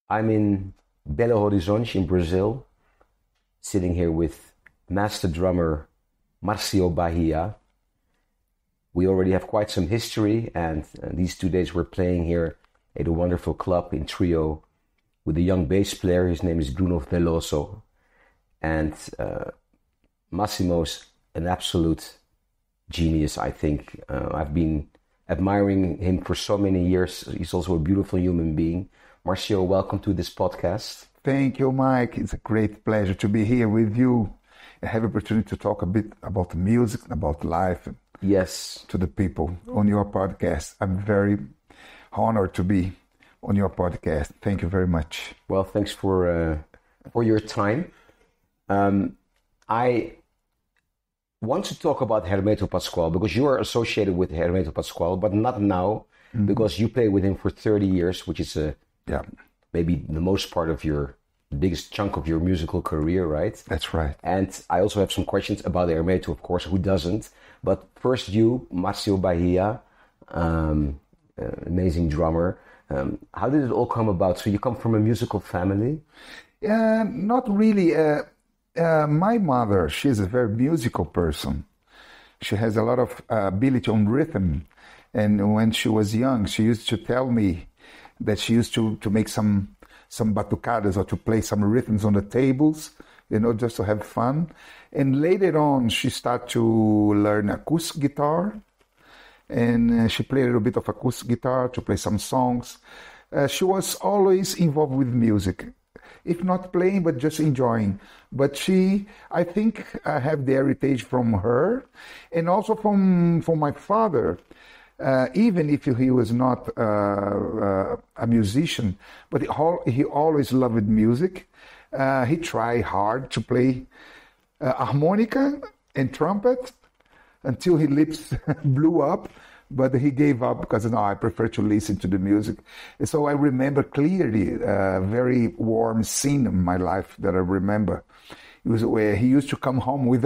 I'm in Belo Horizonte in Brazil, sitting here with master drummer Marcio Bahia. We already have quite some history, and these 2 days we're playing here at a wonderful club in trio with a young bass player. His name is Bruno Veloso, and Massimo's an absolute genius, I think. I've been admiring him for so many years. He's also a beautiful human being. Marcio, welcome to this podcast. Thank you, Mike. It's a great pleasure to be here with you and have the opportunity to talk a bit about music, about life. Yes. To the people on your podcast. I'm very honored to be on your podcast. Thank you very much. Well, thanks for your time. I want to talk about Hermeto Pascoal because you are associated with Hermeto Pascoal, but not now, because you play with him for 30 years, which is maybe the most part of the biggest chunk of your musical career, right? That's right. And I also have some questions about Hermeto, of course, who doesn't? But first you, Marcio Bahia, amazing drummer. How did it all come about? So you come from a musical family? Not really. My mother, she's a very musical person. She has a lot of ability on rhythm. And when she was young, she used to tell me that she used to make some batucadas or to play some rhythms on the tables, just to have fun. And later on, she started to learn acoustic guitar. And she played a little bit of acoustic guitar to play some songs. She was always involved with music. If not playing, but just enjoying. But I think I have the heritage from her and also from my father. Even if he was not a musician, but he always loved music. He tried hard to play harmonica and trumpet until his lips blew up, but he gave up because I prefer to listen to the music. And so I remember clearly a very warm scene in my life that I remember. It was where he used to come home with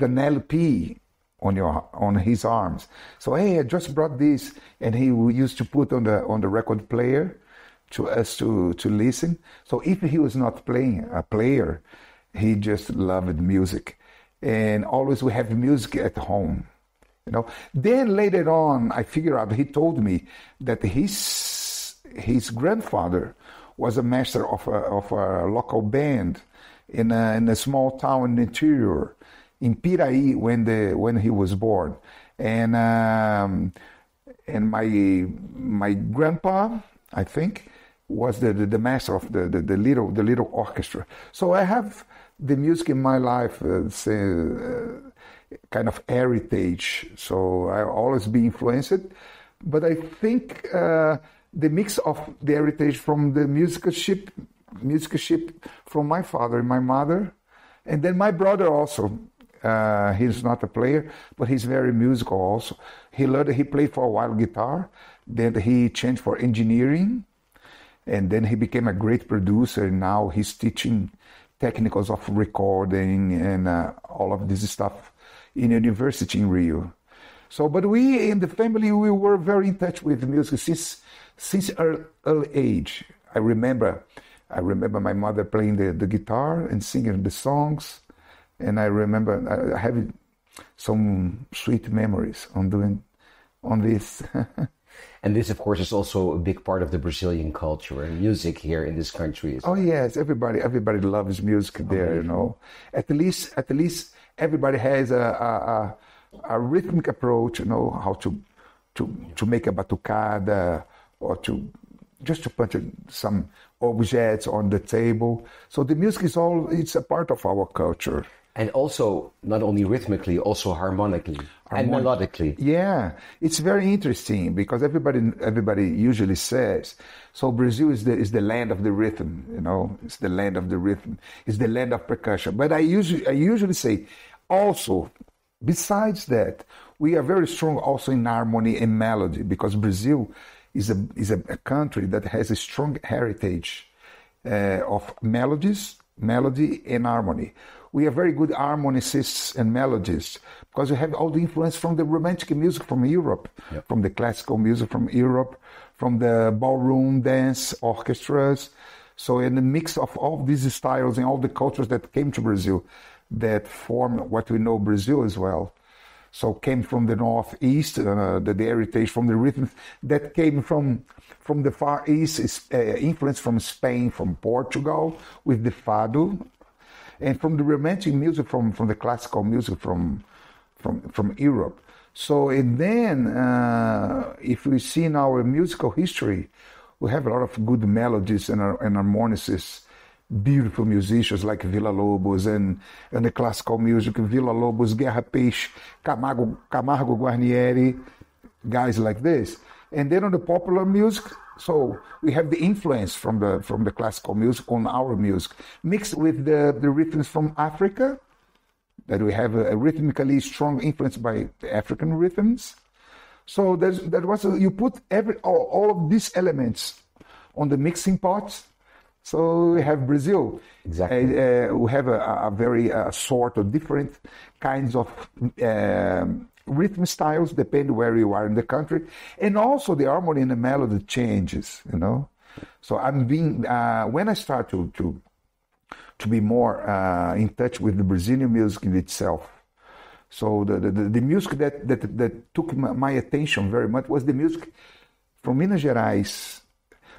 an LP on his arms. So, hey, I just brought this, and he used to put on the record player to us to listen. So if he was not playing a player, he just loved music, and always we have music at home. Then later on, I figured out. He told me that his grandfather was a master of a local band in a small town in the interior, in Piraí, when he was born, and my grandpa, I think, was the master of the little orchestra. So I have the music in my life, kind of heritage. So I always be influenced, but I think the mix of the heritage from the musicianship from my father and my mother, and then my brother also. He's not a player, but he's very musical also. He played for a while guitar, then he changed for engineering, and then he became a great producer, and now he's teaching technicals of recording and all of this stuff in university in Rio. So, but we in the family, we were very in touch with music since early age. I remember my mother playing the guitar and singing the songs. And I remember I have some sweet memories on this. And this, of course, is also a big part of the Brazilian culture and music here in this country. Oh yes, everybody loves music there. At least everybody has a rhythmic approach. How to make a batucada or to punch some objects on the table. So the music it's a part of our culture. And also, not only rhythmically, also harmonically and melodically. Yeah, it's very interesting because everybody usually says, so Brazil is the land of the rhythm, it's the land of the rhythm, it's the land of percussion. But I usually say, also, besides that, we are very strong also in harmony and melody because Brazil is a country that has a strong heritage of melody and harmony. We are very good harmonicists and melodists because we have all the influence from the romantic music from Europe, from the classical music from Europe, from the ballroom dance orchestras. So in the mix of all these styles and all the cultures that came to Brazil that form what we know Brazil as well. So came from the Northeast, the heritage from the rhythms that came from the Far East, influence from Spain, from Portugal, with the fado, and from the romantic music, from the classical music from Europe. So and then, if we see in our musical history, we have a lot of good melodies and harmonicists, beautiful musicians like Villa-Lobos and the classical music, Villa-Lobos, Guerra Peixe, Camargo Guarnieri, guys like this. And then on the popular music, so we have the influence from the classical music on our music, mixed with the rhythms from Africa, that we have a rhythmically strong influence by the African rhythms. So you put all of these elements on the mixing pot. So we have Brazil. Exactly. We have a very sort of different kinds of rhythm styles, depending where you are in the country, and also the harmony and the melody changes. So I'm being when I start to be more in touch with the Brazilian music in itself. So the music that took my attention very much was the music from Minas Gerais,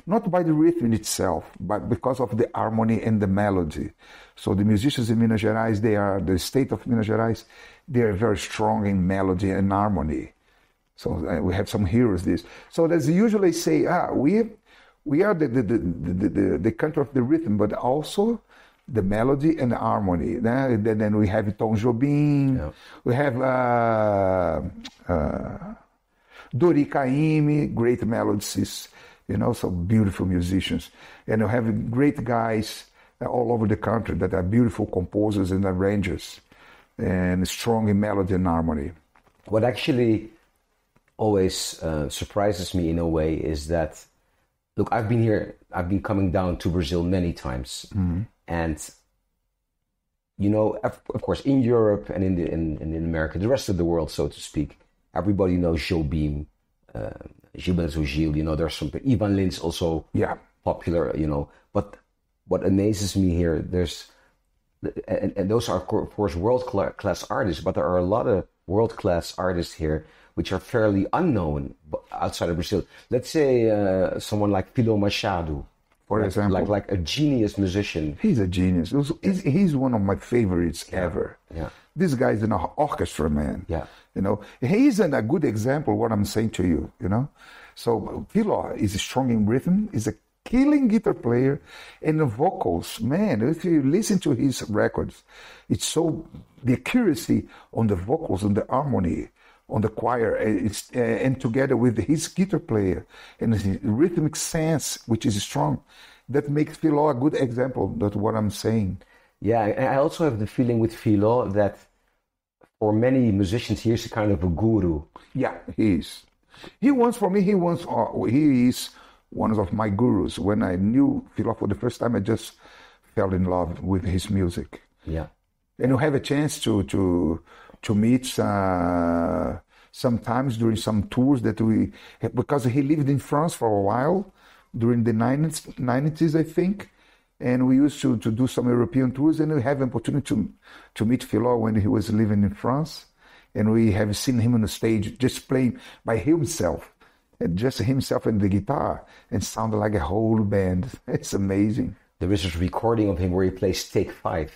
not by the rhythm itself, but because of the harmony and the melody. So the musicians in Minas Gerais, the state of Minas Gerais, they are very strong in melody and harmony. So we have some heroes this. So as usually say, we are the country of the rhythm, but also the melody and the harmony. Then we have Tom Jobim, we have Dori Caymmi, great melodists, so beautiful musicians. And we have great guys all over the country that are beautiful composers and arrangers and strong in melody and harmony. What actually always surprises me in a way is that, look, I've been coming down to Brazil many times. Mm-hmm. And, of course, in Europe and in America, the rest of the world, so to speak, everybody knows Jobim, Gilberto Gil, there's some, Ivan Lins also popular, But what amazes me here, and those are, of course, world-class artists, but there are a lot of world-class artists here which are fairly unknown outside of Brazil. Let's say someone like Philo Machado, for example. Like a genius musician. He's a genius. He's one of my favorites ever. Yeah. This guy's an orchestra man. Yeah. He's a good example of what I'm saying to you, So Philo is strong in rhythm, is a killing guitar player, and the vocals, man, if you listen to his records, it's so, the accuracy on the vocals, on the harmony, on the choir, and together with his guitar player and his rhythmic sense, which is strong, that makes Philo a good example. That's what I'm saying. Yeah, and I also have the feeling with Philo that for many musicians, he's a kind of a guru. Yeah, he is. He is one of my gurus. When I knew Philo for the first time, I just fell in love with his music. Yeah. And you have a chance to meet sometimes during some tours because he lived in France for a while during the 90s, I think, and we used to do some European tours, and we have an opportunity to meet Philo when he was living in France, and we have seen him on the stage just playing by himself, and just himself and the guitar, and sounded like a whole band. It's amazing. There is a recording of him where he plays Take 5.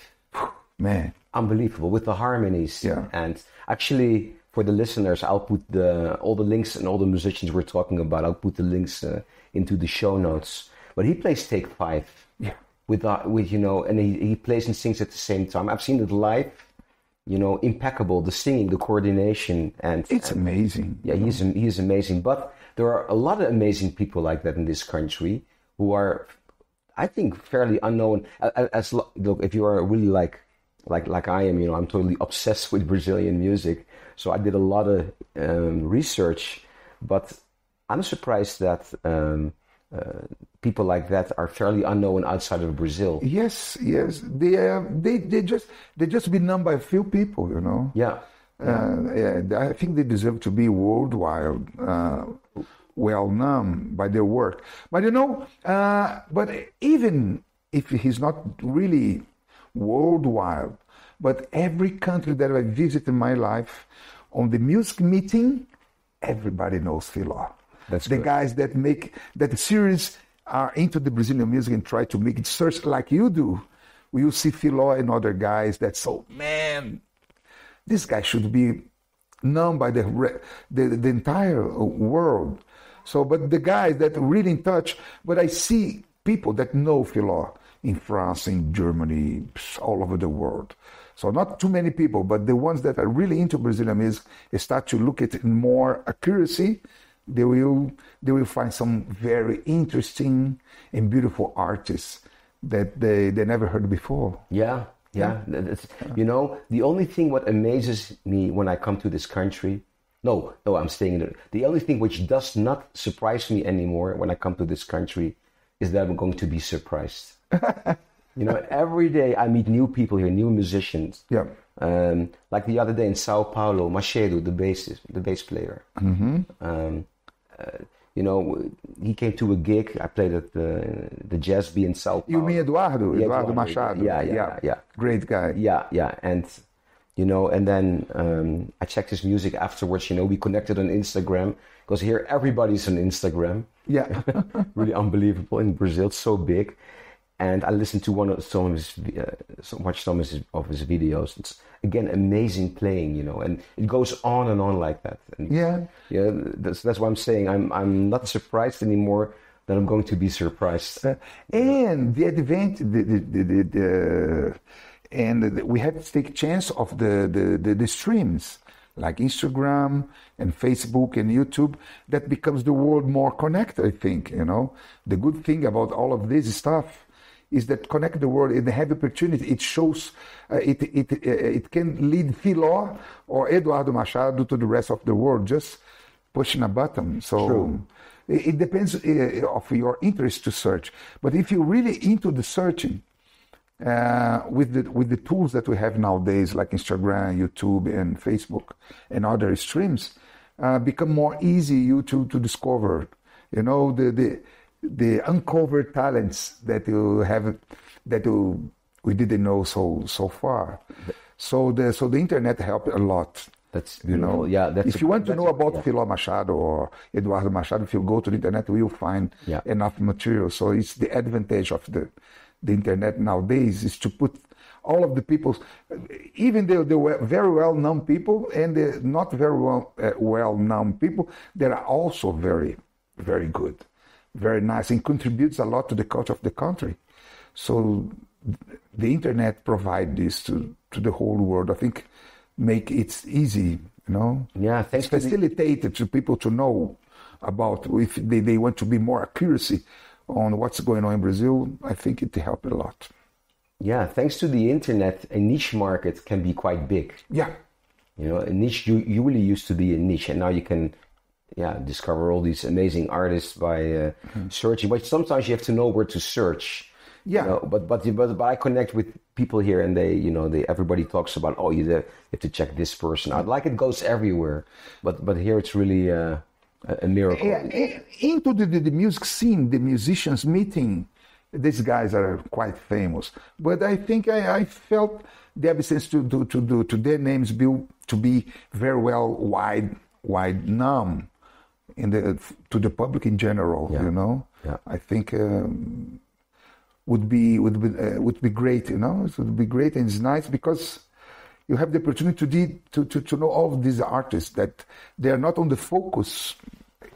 Man. Unbelievable, with the harmonies. Yeah. And actually, for the listeners, I'll put all the links and all the musicians we're talking about, I'll put the links into the show notes. But he plays Take 5. Yeah. With and he plays and sings at the same time. I've seen it live, impeccable, the singing, the coordination. It's amazing. Yeah, he's amazing. But there are a lot of amazing people like that in this country who are, I think, fairly unknown. Look, if you are really like I am, I'm totally obsessed with Brazilian music. So I did a lot of research, but I'm surprised that people like that are fairly unknown outside of Brazil. Yes. They just been known by a few people, Yeah. I think they deserve to be worldwide. well known by their work. But but even if he's not really worldwide, but every country that I visit in my life, on the music meeting, everybody knows Filó. That's the good. guys that make that series are into the Brazilian music and try to make it search like you do. You see Filó and other guys that man, this guy should be known by the entire world. So, but the guys that are really in touch, but I see people that know Filó in France, in Germany, all over the world. So not too many people, but the ones that are really into Brazilian music start to look at it in more accuracy. They will find some very interesting and beautiful artists that they never heard before. Yeah. That's, the only thing what amazes me when I come to this country, I'm staying there. The only thing which does not surprise me anymore when I come to this country is that I'm going to be surprised. Every day I meet new people here, new musicians. Yeah. Like the other day in Sao Paulo, Macedo, the bass player. Mm-hmm. He came to a gig. I played at the Jazz Bee in Sao Paulo. You mean Eduardo? Yeah, Eduardo Machado. Yeah. Great guy. Yeah. And, and then I checked his music afterwards. We connected on Instagram. Because here everybody's on Instagram. Yeah. Really unbelievable in Brazil. It's so big. And I listened to some of his videos. It's again amazing playing, and it goes on and on like that. And, that's why I'm saying I'm not surprised anymore that I'm going to be surprised. And the advantage, and we have to take chance of the streams like Instagram and Facebook and YouTube. That becomes the world more connected. I think the good thing about all of this stuff is that connect the world and have opportunity. It shows it can lead Filó or Eduardo Machado to the rest of the world just pushing a button. So True. It depends of your interest to search. But if you're really into the searching, with the tools that we have nowadays, like Instagram, YouTube, and Facebook, and other streams, become more easy you to discover. The uncovered talents that you have, we didn't know so far. So the internet helped a lot. That's That's if you want to know about Filó Machado or Eduardo Machado, if you go to the internet, you will find enough material. So it's the advantage of the internet nowadays is to put all of the people, even the very well-known people and the not very well-known people, that are also very, very good. Very nice, and contributes a lot to the culture of the country. So the internet provides this to the whole world. I think make it easy, Yeah, thanks. It's facilitated to people to know about if they want to be more accuracy on what's going on in Brazil. I think it helped a lot. Yeah, thanks to the internet, a niche market can be quite big. Yeah. A niche, you really used to be a niche, and now you can discover all these amazing artists by searching. But sometimes you have to know where to search. Yeah. But I connect with people here, and everybody talks about you have to check this person out. Like it goes everywhere, but here it's really a miracle. Into the music scene, the musicians meeting, these guys are quite famous. But I think I felt the absence to their names to be very well wide known to the public in general. Yeah. I think would be great. It would be great, and it's nice because you have the opportunity to know all of these artists that they are not on the focus,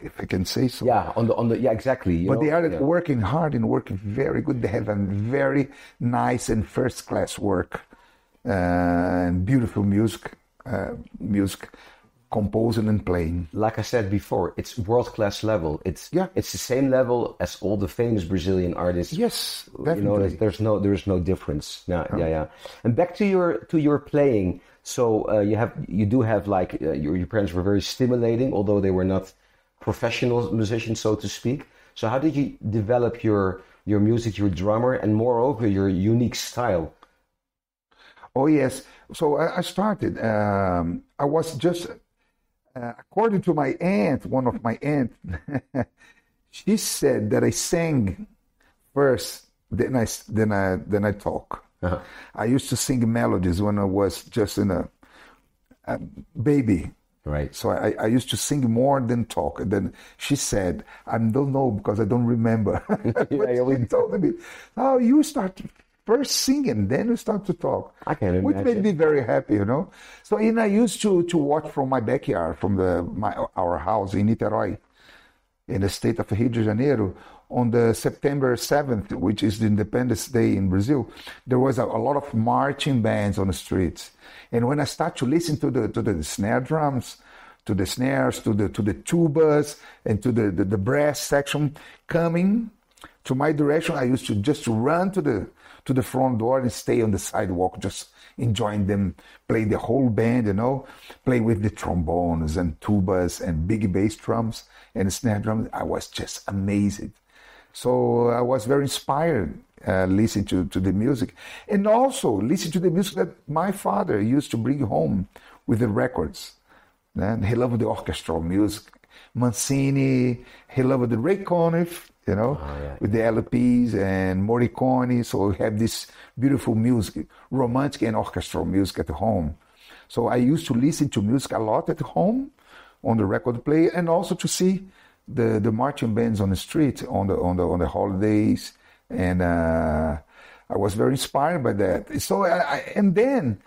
if I can say so. Yeah, on the exactly. But they are working hard and working very good. They have a very nice and first class work and beautiful music composing and playing. Like I said before, it's world-class level. It's the same level as all the famous Brazilian artists. Yes, definitely. There's no difference. Yeah. And back to your playing. So you do have like your parents were very stimulating, although they were not professional musicians, so to speak. So how did you develop your music, your drummer, and moreover your unique style? Oh yes. So I started. I was just according to my aunt, one of my aunts, she said that I sang first, then I talk. Uh-huh. I used to sing melodies when I was just a baby. Right. So I used to sing more than talk. And then she said, I don't know because I don't remember. But she told me, oh, you start first singing, then you start to talk. I can imagine. Which made me very happy, you know. So and I used to watch from my backyard, from our house in Niterói, in the state of Rio de Janeiro, on the September 7th, which is the Independence Day in Brazil. There was a lot of marching bands on the streets. And when I start to listen to the snare drums, to the snares, to the tubas, and to the brass section coming to my direction, I used to just run to the front door and stay on the sidewalk, just enjoying them play the whole band, you know, play with the trombones and tubas and big bass drums and snare drums. I was just amazed. So I was very inspired listening to the music, and also listening to the music that my father used to bring home with the records. And he loved the orchestral music, Mancini. He loved the Ray Conniff, you know, with the LPs and Morricone. So we have this beautiful music, romantic and orchestral music at home. So I used to listen to music a lot at home on the record player, and also to see the marching bands on the street on the holidays. And I was very inspired by that. So and then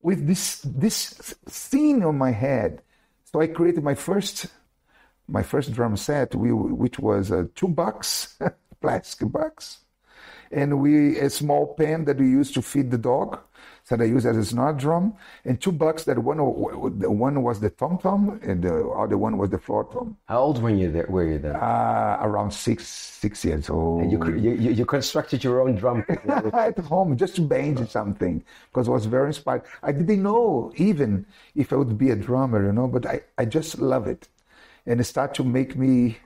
with this scene on my head, so I created my first drum set, which was $2, plastic box, and a small pen that we used to feed the dog, that I used as a snare drum, and $2 that one was the tom tom and the other one was the floor tom. How old were you then? Around six years old. And you constructed your own drum at home just to bang something, because I was very inspired. I didn't know even if I would be a drummer, you know, but I just love it, and it started to make me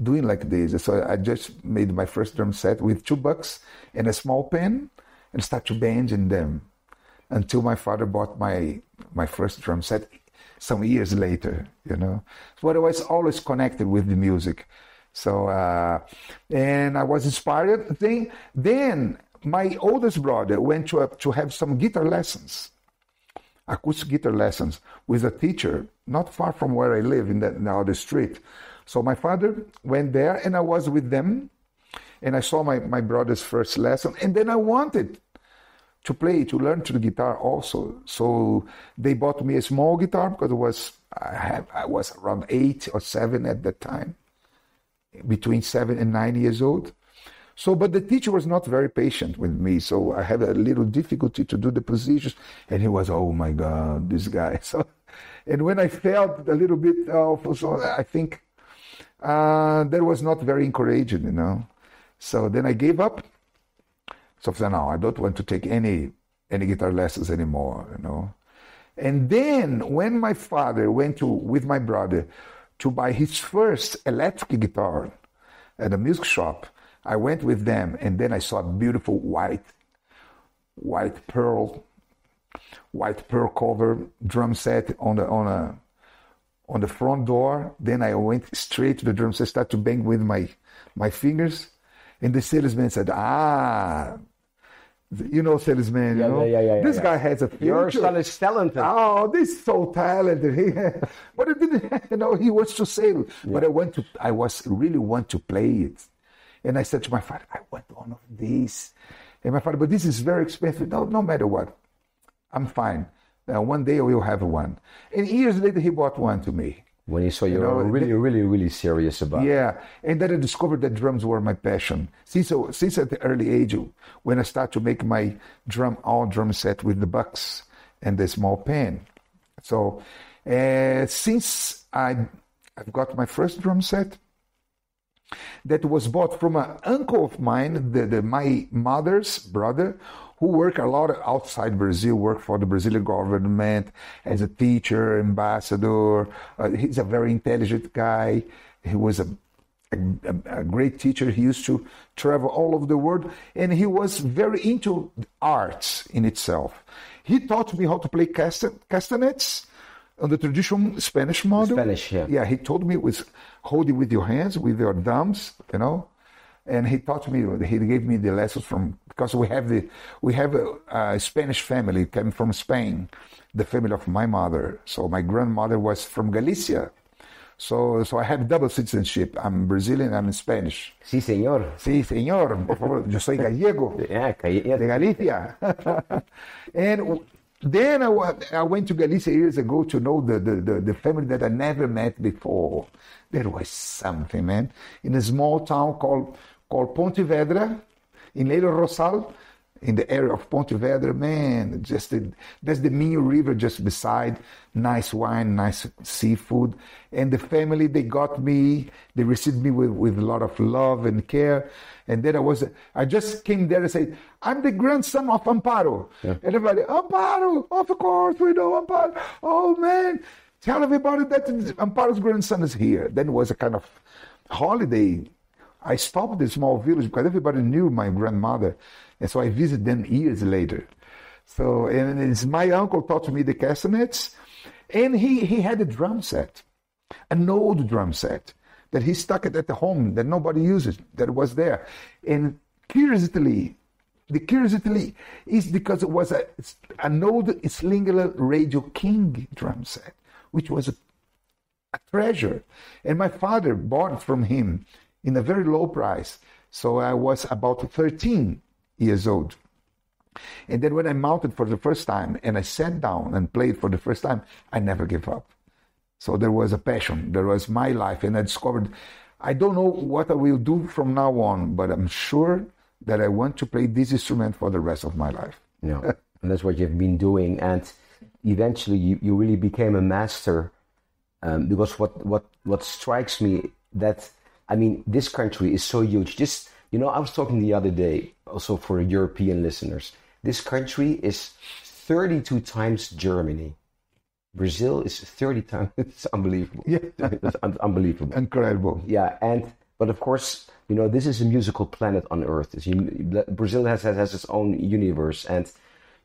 doing like this. So I just made my first drum set with $2 and a small pen and start to bang in them, until my father bought my first drum set some years later, you know. So I was always connected with the music. So, and I was inspired. Then my oldest brother went to have some guitar lessons, acoustic guitar lessons, with a teacher not far from where I live in the other street. So my father went there, and I was with them, and I saw my brother's first lesson, and then I wanted to learn the guitar also. So they bought me a small guitar, because I was around 8 or 7 at that time, between 7 and 9 years old. So, but the teacher was not very patient with me, so I had a little difficulty to do the positions, and he was, oh my God, this guy. So, and when I felt a little bit so I think that was not very encouraging, you know. So then I gave up. So I said, no, I don't want to take any guitar lessons anymore, you know. And then when my father went with my brother to buy his first electric guitar at a music shop, I went with them, and then I saw a beautiful white pearl cover drum set on the front door. Then I went straight to the drum set, started to bang with my fingers. And the salesman said, you know, salesman, you know? Yeah, this guy has a future. Your son is talented. Oh, this is so talented. But it didn't, you know, he wants to sail. Yeah. But I really want to play it. And I said to my father, I want one of these. And my father, but this is very expensive. No matter what, I'm fine. One day I will have one. And years later, he bought one to me. When he saw you were really serious about it. Yeah, and then I discovered that drums were my passion. Since at the early age, when I started to make my all drum set with the bucks and the small pen. So since I've got my first drum set, that was bought from an uncle of mine, my mother's brother, who worked a lot outside Brazil, worked for the Brazilian government as a teacher, ambassador. He's a very intelligent guy. He was a great teacher. He used to travel all over the world, and he was very into arts in itself. He taught me how to play castanets, On the traditional Spanish model. Spanish, yeah. Yeah, he told me it was hold it with your hands, with your thumbs, you know. And he taught me, he gave me the lessons from, because we have a Spanish family coming from Spain, the family of my mother. So my grandmother was from Galicia. So I have double citizenship. I'm Brazilian, I'm Spanish. Sí, señor. Sí, señor. Por favor, yo soy gallego. Yeah, De Galicia. And then I went to Galicia years ago to know the family that I never met before. There was something, man. In a small town called Pontevedra, in Leiro Rosal, in the area of Pontevedra, man, there's the Minho River just beside, nice wine, nice seafood. And the family, they received me with a lot of love and care. And then I just came there and said, I'm the grandson of Amparo. Yeah. And everybody, Amparo, of course, we know Amparo. Oh, man, tell everybody that Amparo's grandson is here. Then it was a kind of holiday. I stopped the small village because everybody knew my grandmother. And so I visited them years later. So, and my uncle taught me the castanets. And he had a drum set, an old drum set, that he stuck it at the home, that nobody uses, that was there. And the curiosity is because it was an old Slinger Radio King drum set, which was a treasure. And my father bought it from him in a very low price. So I was about 13 years old. And then when I mounted for the first time and I sat down and played for the first time, I never gave up. So there was a passion. There was my life. And I discovered, I don't know what I will do from now on, but I'm sure that I want to play this instrument for the rest of my life. Yeah, and that's what you've been doing. And eventually you really became a master. Because what strikes me that, I mean, this country is so huge. Just, you know, I was talking the other day, also for European listeners. This country is 32 times Germany. Brazil is 30 times. It's unbelievable. Yeah. It's unbelievable. Incredible. Yeah, but of course, you know, this is a musical planet on Earth. Brazil has its own universe, and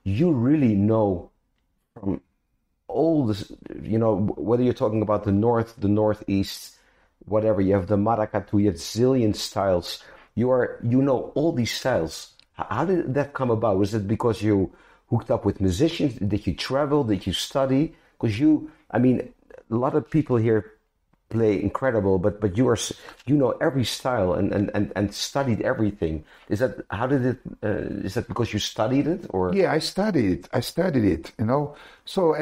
you really know from all this, you know, whether you're talking about the North, the Northeast, whatever, you have the maracatu, you have zillion styles. You know all these styles. How did that come about? Was it because you hooked up with musicians? Did you travel? Did you study? Because a lot of people here play incredible, but you know every style and studied everything. Is that because you studied it, or? Yeah, I studied it, you know. So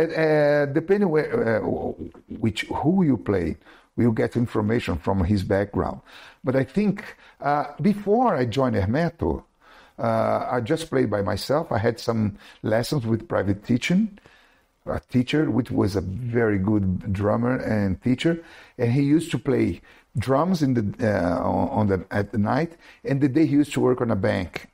depending who you play, we'll get information from his background. But I think before I joined Hermeto, I just played by myself. I had some lessons with private teaching. A teacher, which was a very good drummer and teacher, and he used to play drums at the night, and the day he used to work on a bank.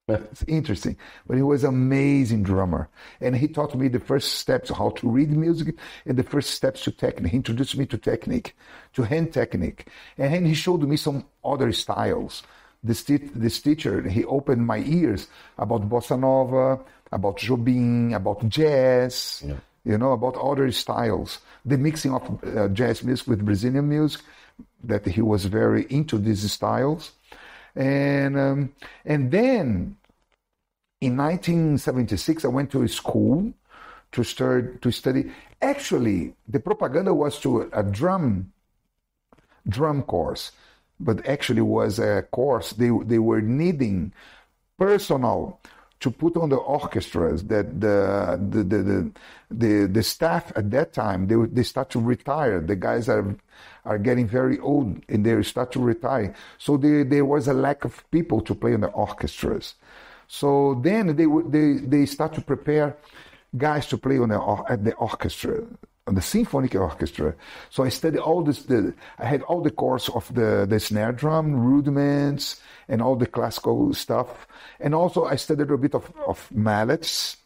It's interesting, but he was an amazing drummer, and he taught me the first steps how to read music and the first steps to technique. He introduced me to technique, to hand technique, and then he showed me some other styles. This teacher, he opened my ears about bossa nova, about Jobim, about jazz, you know, about other styles. The mixing of jazz music with Brazilian music, that he was very into these styles. And then in 1976, I went to a school to study. Actually, the propaganda was to a drum course, but actually was a course they were needing personnel to put on the orchestras. That the staff at that time, they start to retire. The guys are getting very old and they start to retire. So there was a lack of people to play on the orchestras. So then they start to prepare guys to play at the orchestra, on the symphonic orchestra. So I studied all this. I had all the course of the snare drum, rudiments, and all the classical stuff. And also I studied a bit of mallets,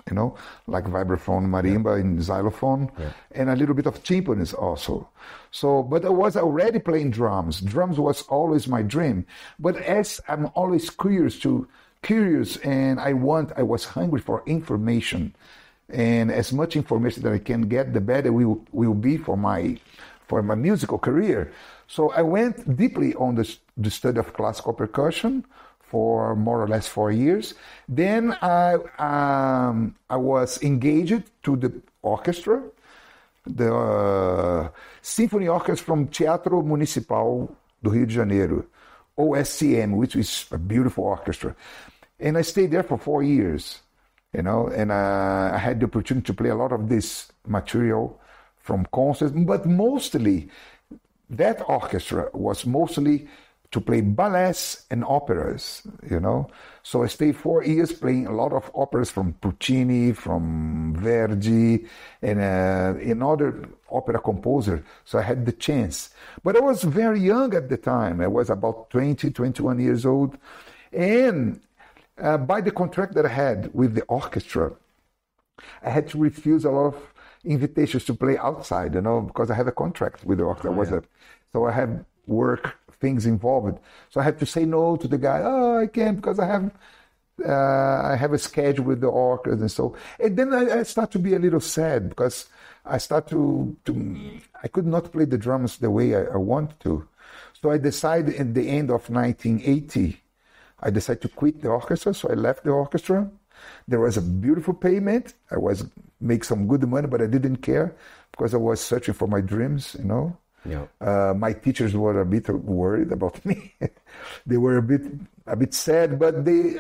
you know, like vibraphone, marimba, and xylophone, and a little bit of timpanis also. So, but I was already playing drums. Drums was always my dream. But as I'm always curious, and I was hungry for information. and as much information that I can get, the better will be for my musical career. So I went deeply on the study of classical percussion for more or less 4 years. Then I was engaged to the orchestra, the Symphony Orchestra from Teatro Municipal do Rio de Janeiro, OSCM, which is a beautiful orchestra. And I stayed there for 4 years, and I had the opportunity to play a lot of this material from concerts, but mostly that orchestra was mostly to play ballets and operas, So I stayed 4 years playing a lot of operas from Puccini, from Verdi, and another opera composer. So I had the chance. But I was very young at the time. I was about 20, 21 years old. And by the contract that I had with the orchestra, I had to refuse a lot of invitations to play outside, because I had a contract with the orchestra. So I had work things involved. So I had to say no to the guy. Oh, I can't because I have a schedule with the orchestra and so. And then I start to be a little sad because I start to I could not play the drums the way I want to. So I decided at the end of 1980, I decided to quit the orchestra. So I left the orchestra. There was a beautiful payment. I was make some good money, but I didn't care because I was searching for my dreams, Yeah. My teachers were a bit worried about me. They were a bit sad, but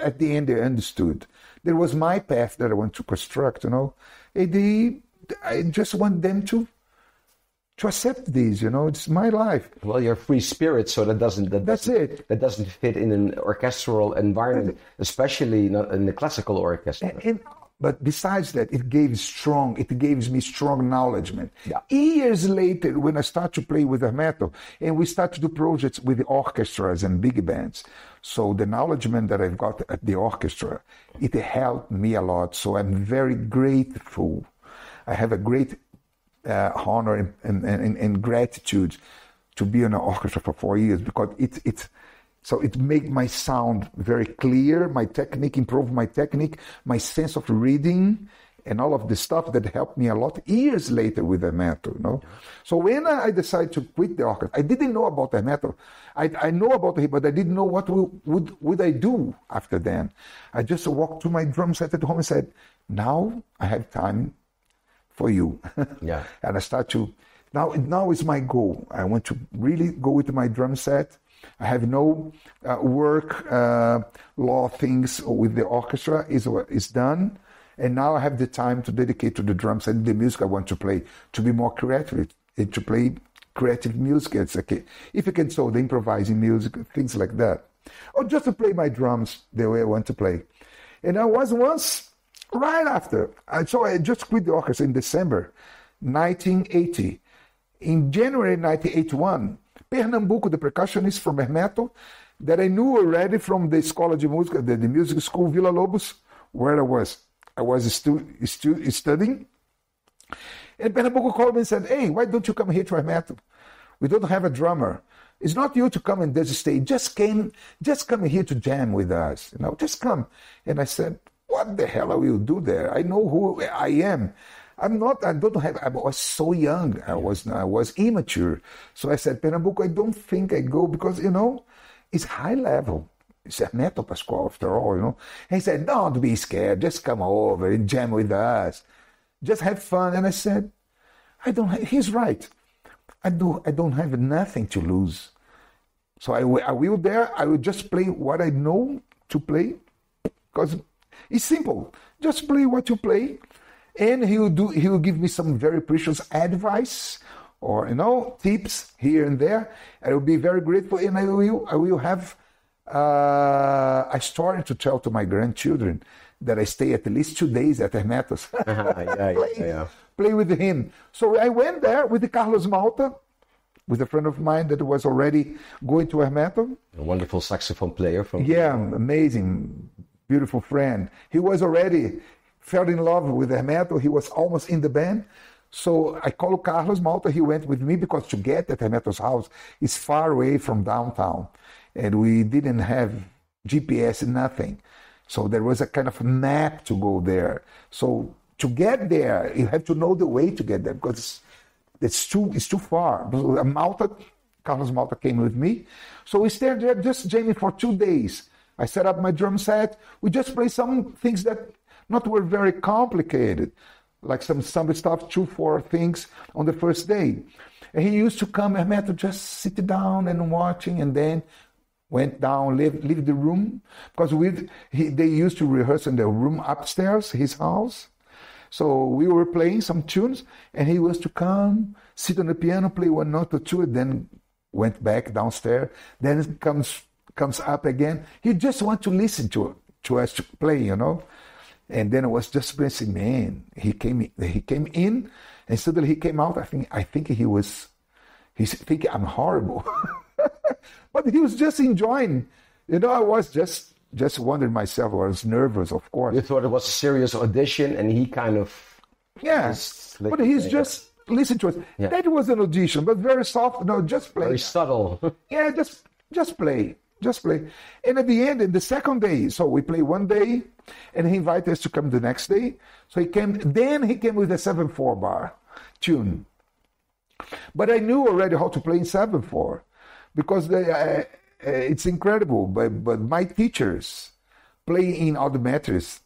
at the end they understood. There was my path that I want to construct, And I just want them to accept these, It's my life. Well, you're a free spirit, so that doesn't fit in an orchestral environment, especially not in the classical orchestra. But besides that, it gives me strong acknowledgement. Yeah. Years later, when I start to play with metal, and we start to do projects with the orchestras and big bands, so the acknowledgement that I've got at the orchestra, it helped me a lot. So I'm very grateful. I have a great honor and gratitude to be in an orchestra for 4 years because it made my sound very clear, my technique, improved my technique, my sense of reading, and all of the stuff that helped me a lot years later with the metal, So when I decided to quit the orchestra, I didn't know about the metal. I know about it, but I didn't know what would I do after then. I just walked to my drum set at home and said, now I have time for you. Yeah. And I start to, now is my goal. I want to really go with my drum set. I have no work law things with the orchestra is done, and now I have the time to dedicate to the drums and the music I want to play, to be more creative, to play creative music. It's okay. If you can, so the improvising music, things like that, or just to play my drums the way I want to play. And I was once right after, so I just quit the orchestra in December 1980. In January 1981. Pernambuco, the percussionist from Hermeto, that I knew already from the Escola de Música, the music school Villa Lobos, where I was studying. And Pernambuco called me and said, hey, why don't you come here to Hermeto? We don't have a drummer. It's not you to come and just stay. Just come here to jam with us. Just come. And I said, what the hell I will do there? I know who I am. I was so young. I was immature. So I said, Pernambuco, I don't think I go because, it's high level. It's a metal Pascual after all, And he said, don't be scared. Just come over and jam with us. Just have fun. And I said, he's right. I don't have nothing to lose. So I will just play what I know to play because it's simple. Just play what you play. And he will give me some very precious advice or tips here and there. I will be very grateful, and I will have a story to tell to my grandchildren that I stay at least 2 days at Hermeto's. Play with him. So I went there with the Carlos Malta, with a friend of mine that was already going to Hermeto. A wonderful saxophone player amazing, beautiful friend. He was already fell in love with Hermeto. He was almost in the band. So I called Carlos Malta. He went with me because to get at Hermeto's house is far away from downtown. And we didn't have GPS, nothing. So there was a kind of map to go there. So to get there, you have to know the way to get there because it's too far. Carlos Malta came with me. So we stayed there just jamming for 2 days. I set up my drum set. We just played some things that not were very complicated, like some samba stuff, 2-4 things on the first day. And he used to come, and had to just sit down and watching, and then went down, leave the room, because they used to rehearse in the room upstairs, his house. So we were playing some tunes, and he was to come, sit on the piano, play 1 note or 2, and then went back downstairs. Then it comes up again. He just want to listen to us to play, you know. And then I was just pressing, man. He came in, and suddenly he came out. I think he's thinking I'm horrible, but he was just enjoying. You know, I was just wondering myself. I was nervous, of course. You thought it was a serious audition, and he kind of but he's just listen to us. Yeah. That was an audition, but very soft. No, just play. Very subtle. Yeah, just play. Just play. And at the end, in the second day, so we play 1 day, and he invited us to come the next day. So he came with a 7/4 bar tune. But I knew already how to play in 7/4 because it's incredible. But my teachers play in audiometries,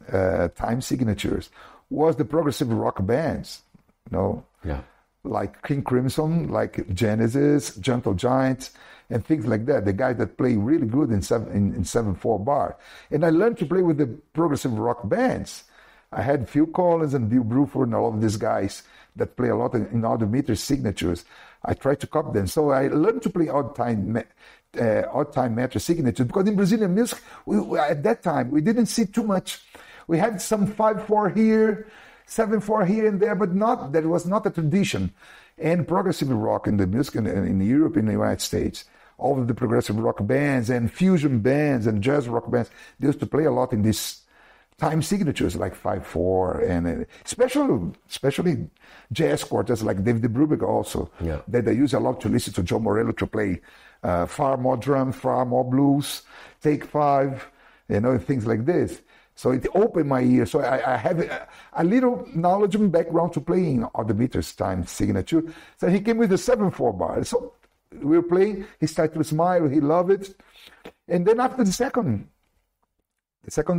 time signatures, was the progressive rock bands, you know? Yeah. Like King Crimson, like Genesis, Gentle Giant, and things like that. The guys that play really good in 7/4 bar. And I learned to play with the progressive rock bands. I had Phil Collins and Bill Bruford and all of these guys that play a lot in audiometer signatures. I tried to copy them. So I learned to play odd time metric signatures because in Brazilian music, at that time, we didn't see too much. We had some 5/4 here, 7/4 here and there, but that was not a tradition. And progressive rock in the music in Europe, in the United States, all of the progressive rock bands and fusion bands and jazz rock bands, they used to play a lot in these time signatures like 5/4 and especially jazz quartets like David Brubeck also. Yeah. That I use a lot to listen to Joe Morello to play far more drums, far more blues, take 5, you know, things like this. So it opened my ears. So I have a little knowledge and background to playing audiometers time signature. So he came with a 7/4 bar. So we were playing. He started to smile. He loved it. And then after the second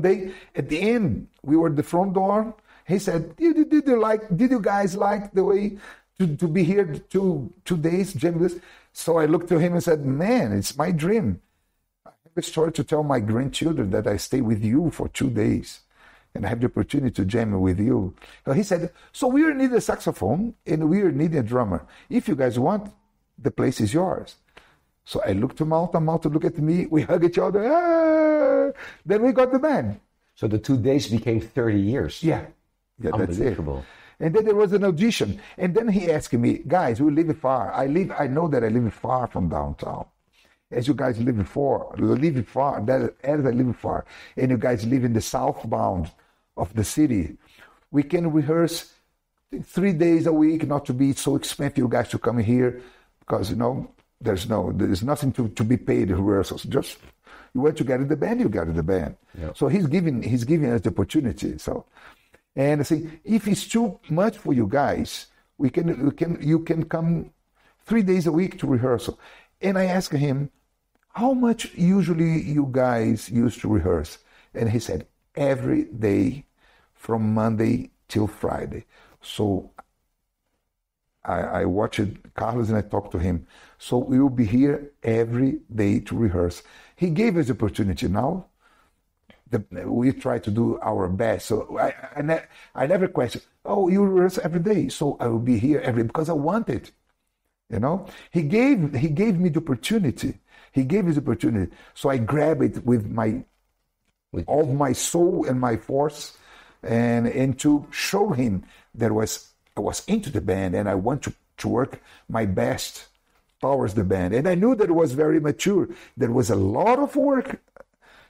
day, at the end, we were at the front door. He said, did you guys like the way to be here 2 days, jam this? So I looked to him and said, man, it's my dream. I have a story to tell my grandchildren that I stay with you for 2 days and I have the opportunity to jam with you. So he said, so we need a saxophone and we need a drummer. If you guys want, the place is yours. So I looked to Malta looked at me, we hug each other, then we got the band. So the 2 days became 30 years. Yeah, that's it. And then there was an audition. And then he asked me, guys, we live far. I know that I live far from downtown. As you guys live far, as I live far, and you guys live in the southbound of the city, we can rehearse 3 days a week, not to be so expensive you guys to come here, because, you know, there's nothing to be paid in rehearsals. Just, you want to get in the band, you get in the band. Yeah. So he's giving us the opportunity. So, and I say, if it's too much for you guys, you can come 3 days a week to rehearsal. And I asked him, how much usually you guys used to rehearse? And he said, every day from Monday till Friday. So I watched Carlos and I talked to him. So we will be here every day to rehearse. He gave us the opportunity now. We try to do our best. So I never question, oh, you rehearse every day. So I will be here because I want it. You know, he gave me the opportunity. He gave me the opportunity. So I grabbed it with all my soul and my force, and to show him that I was into the band and I want to work my best towards the band. And I knew that it was very mature. There was a lot of work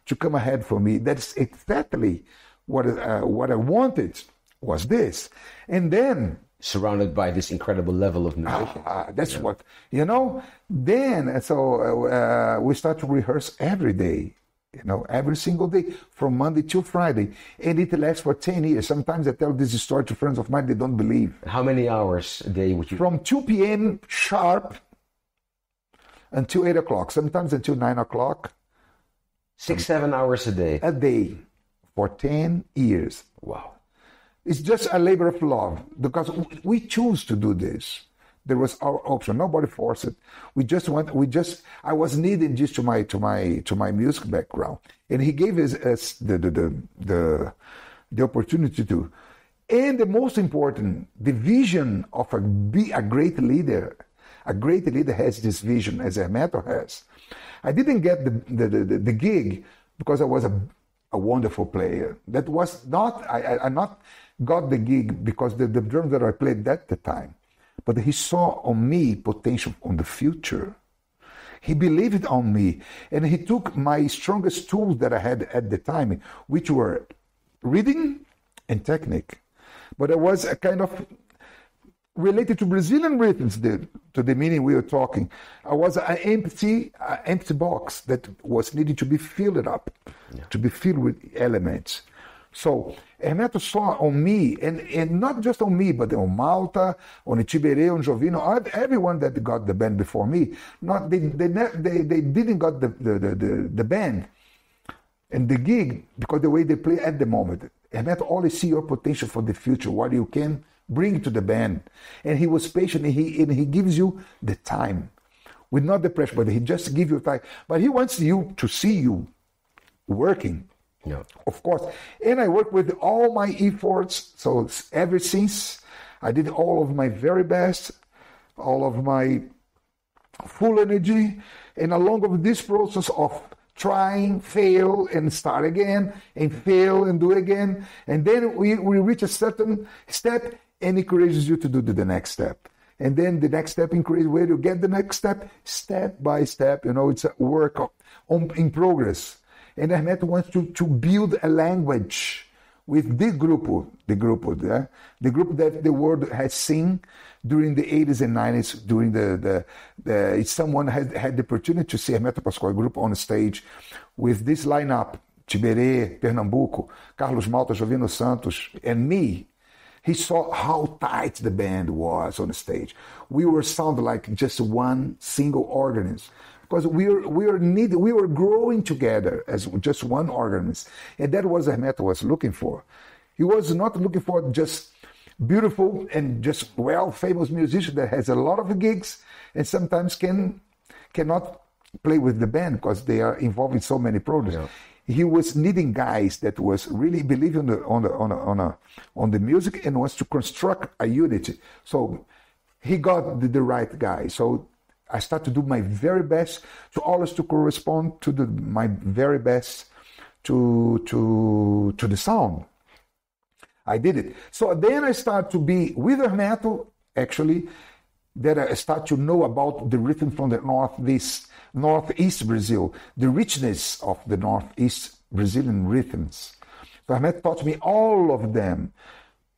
to come ahead for me. That's exactly what I wanted, was this. And then, surrounded by this incredible level of music. That's what, you know. Then, so we start to rehearse every day. every single day from Monday till Friday. And it lasts for 10 years. Sometimes I tell this story to friends of mine, they don't believe. How many hours a day would you? From 2 p.m. sharp until 8 o'clock, sometimes until 9 o'clock. 6-7 hours a day. A day for 10 years. Wow. It's just a labor of love because we choose to do this. There was our option. Nobody forced it. I was needing just to my music background, and he gave us the opportunity to. And the most important, the vision of be a great leader. A great leader has this vision, as Hermeto has. I didn't get the gig because I was a wonderful player. That was not. I not got the gig because the drums that I played at the time. But he saw on me potential on the future. He believed on me. And he took my strongest tools that I had at the time, which were reading and technique. But it was a kind of related to Brazilian rhythms, to the meaning we were talking. I was an empty box that was needed to be filled up, to be filled with elements. So Hermeto saw on me, and not just on me, but on Malta, on Tiberê, on Jovino, everyone that got the band before me. They didn't got the band and the gig because the way they play at the moment. Hermeto always see your potential for the future, what you can bring to the band. And he was patient, and he gives you the time. With not the pressure, but he just gives you time. But he wants you to see you working. Yeah. Of course. And I work with all my efforts. So ever since I did all of my very best, all of my full energy, and along with this process of trying, fail, and start again, and fail and do again. And then we reach a certain step, and it encourages you to do the next step. And then the next step encourages where you get the next step by step. It's a work in progress. And Hermeto wants to build a language with the group that the world has seen during the 80s and 90s, during someone had the opportunity to see Hermeto Pascoal group on stage with this lineup, Tiberê, Pernambuco, Carlos Malta, Jovino Santos, and me. He saw how tight the band was on the stage. We were sounding like just one single organism. Because we were growing together as just one organism. And that was what Hermeto was looking for. He was not looking for just beautiful and just famous musician that has a lot of gigs and sometimes cannot play with the band because they are involved in so many projects. Yeah. He was needing guys that was really believing on the music and wants to construct a unity. So he got the right guy. So I start to do my very best to always to correspond to my very best to the sound. I did it. So then I start to be with Hermeto, actually, that I start to know about the rhythm from the northeast Brazil, the richness of the northeast Brazilian rhythms. So Hermeto taught me all of them.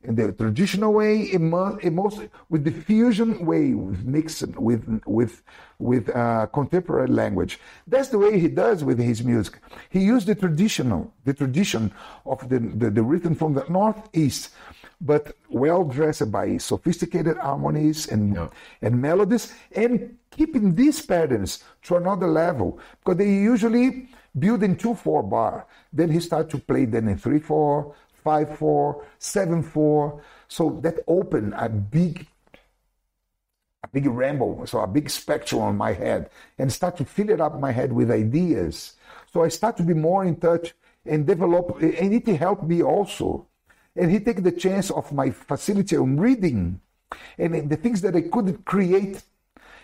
In the traditional way, with the fusion way, mixed with contemporary language. That's the way he does with his music. He used the tradition of the rhythm from the northeast, but well dressed by sophisticated harmonies and melodies, and keeping these patterns to another level, because they usually build in 2/4 bar. Then he started to play them in 3/4. 5/4, 7/4, so that opened a big rainbow, so a big spectrum on my head, and start to fill it up my head with ideas. So I start to be more in touch and develop, and it helped me also. And he took the chance of my facility on reading, and the things that I couldn't create,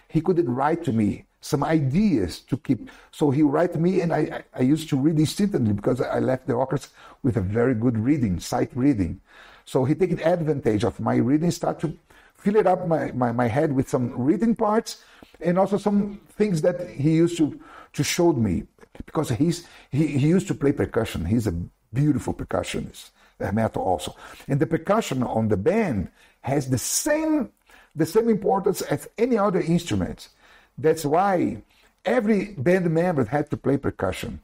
he couldn't write to me some ideas to keep. So he write me, and I used to read instantly because I left the orchestra with a very good sight reading. So he taken advantage of my reading, start to fill it up my head with some reading parts, and also some things that he used to show me, because he used to play percussion. He's a beautiful percussionist, Hermeto also. And the percussion on the band has the same importance as any other instrument. That's why every band member had to play percussion.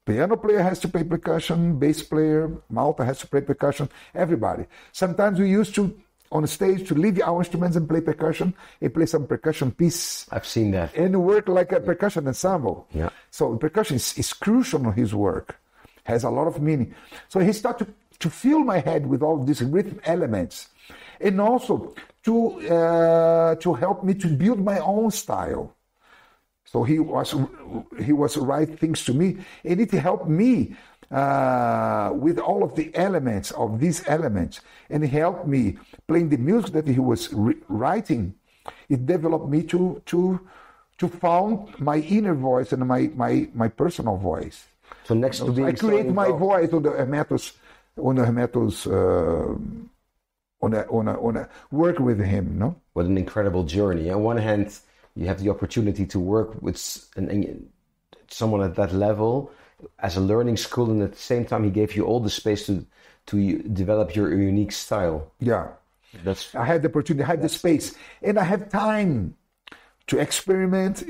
Piano player has to play percussion, bass player, Malta has to play percussion, everybody. Sometimes we used to, on the stage, to leave our instruments and play percussion and play some percussion piece. I've seen that. And work like a percussion ensemble. Yeah. So percussion is crucial in his work, has a lot of meaning. So he started to fill my head with all these rhythm elements, and also to help me to build my own style. So he was write things to me, and it helped me with all of the elements of these elements, and it helped me playing the music that he was writing. It developed me to found my inner voice and my personal voice. So next to being I create my voice on the Hermetos, on a work with him. No, what an incredible journey. On one hand, you have the opportunity to work with someone at that level as a learning school, and at the same time, he gave you all the space to develop your unique style. Yeah, I had the opportunity, I had the space, and I have time to experiment.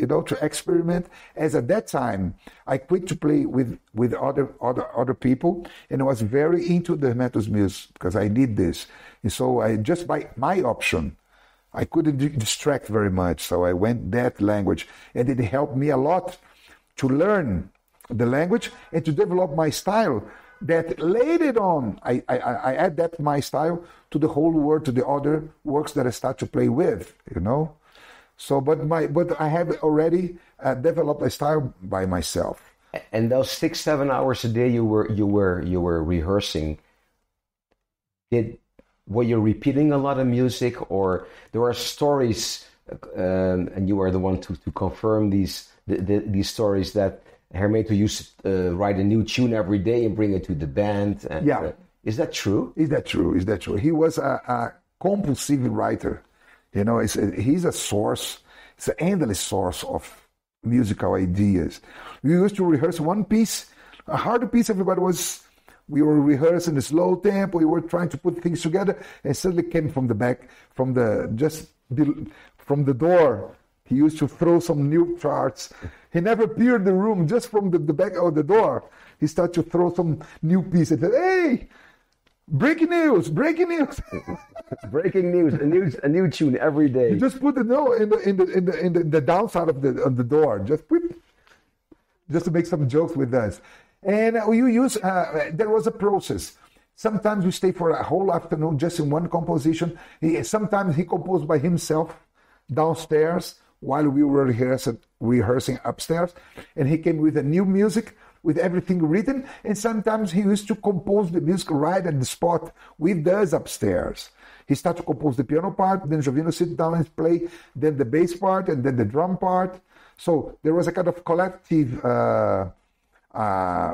As at that time, I quit to play with other people, and I was very into the Hermetos music because I did this, and so I just by my option. I couldn't distract very much, so I went that language, and it helped me a lot to learn the language and to develop my style. That later on, I add that my style to the whole world, to the other works that I start to play with, So, but I have already developed a style by myself. And those 6-7 hours a day you were rehearsing. Were you repeating a lot of music, or there are stories, and you are the one to confirm these stories that Hermeto used to write a new tune every day and bring it to the band? And, yeah. Is that true? Is that true? He was a compulsive writer. He's a source. It's an endless source of musical ideas. We used to rehearse one piece, a hard piece. We were rehearsing a slow tempo. We were trying to put things together, and suddenly came from the back, from the door. He used to throw some new charts. He never appeared in the room, just from the back of the door. He started to throw some new piece and said, "Hey, breaking news!" breaking news, a new tune every day. You just put the note in the downside of the door. Just to make some jokes with us. And there was a process. Sometimes we stay for a whole afternoon just in one composition. Sometimes he composed by himself downstairs while we were rehearsing upstairs. And he came with a new music, with everything written. And sometimes he used to compose the music right at the spot with us upstairs. He started to compose the piano part, then Jovino sit down and play, then the bass part, and then the drum part. So there was a kind of collective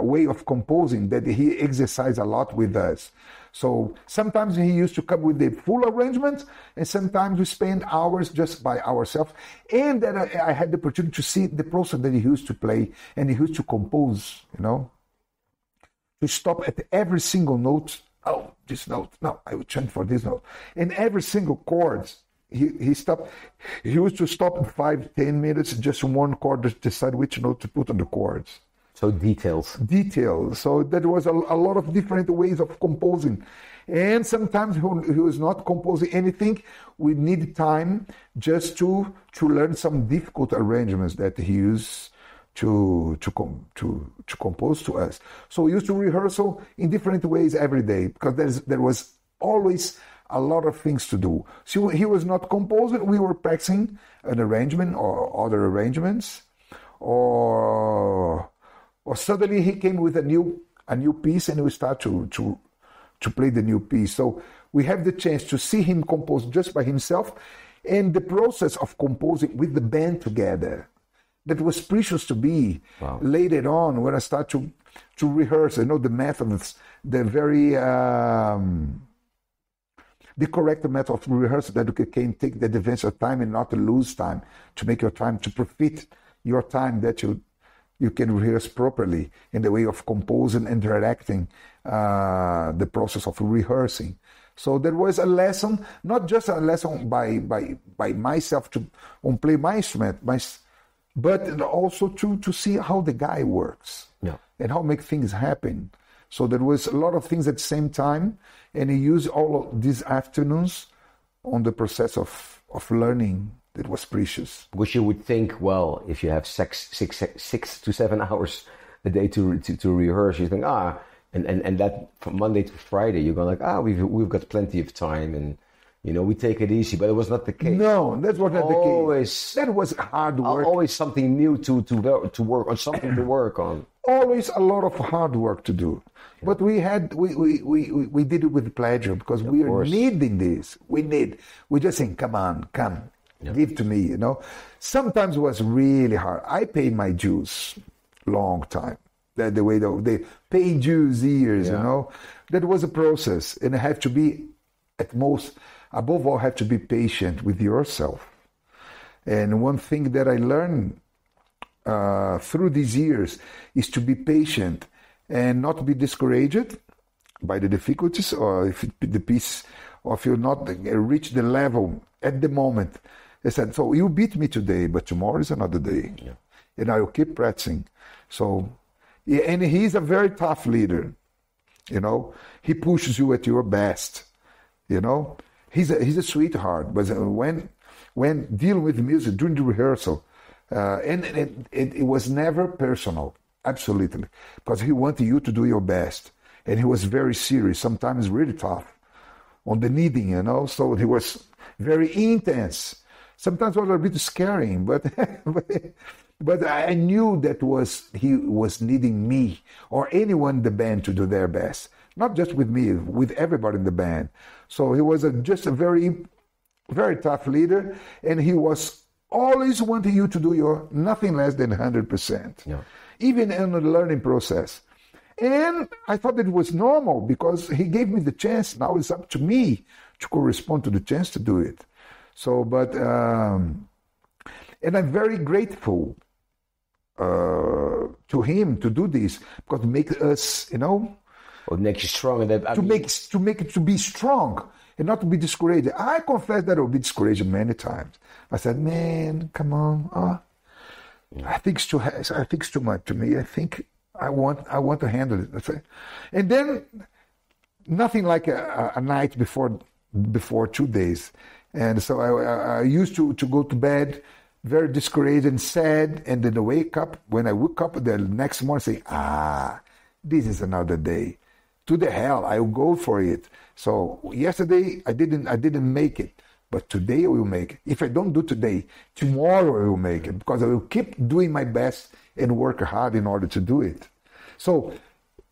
way of composing that he exercised a lot with us. So sometimes he used to come with the full arrangement, and sometimes we spend hours just by ourselves. And then I had the opportunity to see the process that he used to play and he used to compose, to stop at every single note. Oh, this note. No, I would chant for this note. And every single chord, he stopped. He used to stop in 5-10 minutes, just one chord, to decide which note to put on the chords. So details. So there was a lot of different ways of composing. And sometimes he was not composing anything. We need time just to learn some difficult arrangements that he used to compose to us. So we used to rehearsal in different ways every day, because there was always a lot of things to do. So he was not composing. We were practicing an arrangement or other arrangements, or suddenly he came with a new piece, and we start to play the new piece. So we have the chance to see him compose just by himself, and the process of composing with the band together. That was precious to me. Wow. Later on, when I start to rehearse, the methods, the very the correct method of rehearsal, that you can take the advance of time and not to lose time, to make your time, to profit your time, that you can rehearse properly in the way of composing and directing the process of rehearsing. So there was a lesson, not just a lesson by myself to play my instrument, but also to see how the guy works. Yeah. and how make things happen. So there was a lot of things at the same time, and he used all of these afternoons on the process of learning. That was precious. Because you would think, well, if you have 6 to 7 hours a day to rehearse, you think, and that from Monday to Friday, you're going like, we've got plenty of time, and we take it easy. But it was not the case. No, that was not the case. That was hard work. Always something new to work on, something to work on. Always a lot of hard work to do. Yeah. But we did it with pleasure, because we are needing this. We just saying, come. Yeah. Give to me, Sometimes it was really hard. I paid my dues long time. That the way they pay dues years, That was a process, and I have to be above all, have to be patient with yourself. And one thing that I learned through these years is to be patient and not be discouraged by the difficulties, or if the piece, or if you not reach the level at the moment. They said, so you beat me today, but tomorrow is another day. Yeah. And I will keep practicing. So, and he's a very tough leader. He pushes you at your best. He's a sweetheart. But when dealing with music during the rehearsal, and it was never personal, absolutely, because he wanted you to do your best. And he was very serious, sometimes really tough on the kneading, So he was very intense. Sometimes it was a bit scaring, but I knew that he was needing me or anyone in the band to do their best. Not just with me, with everybody in the band. So he was just a very, very tough leader, and he was always wanting you to do your nothing less than 100%, even in the learning process. And I thought it was normal, because he gave me the chance. Now it's up to me to correspond to the chance to do it. So, and I'm very grateful to him to do this, because it makes us, What makes you strong, to be strong and not to be discouraged. I confess that I will be discouraged many times. I said, man, come on, I think it's too much to me. I think I want to handle it. And then nothing like a night before 2 days. And so I used to go to bed very discouraged and sad, and then when I wake up the next morning, say, this is another day. To the hell, I will go for it. So yesterday I didn't make it, but today I will make it. If I don't do today, tomorrow I will make it, because I will keep doing my best and work hard in order to do it. So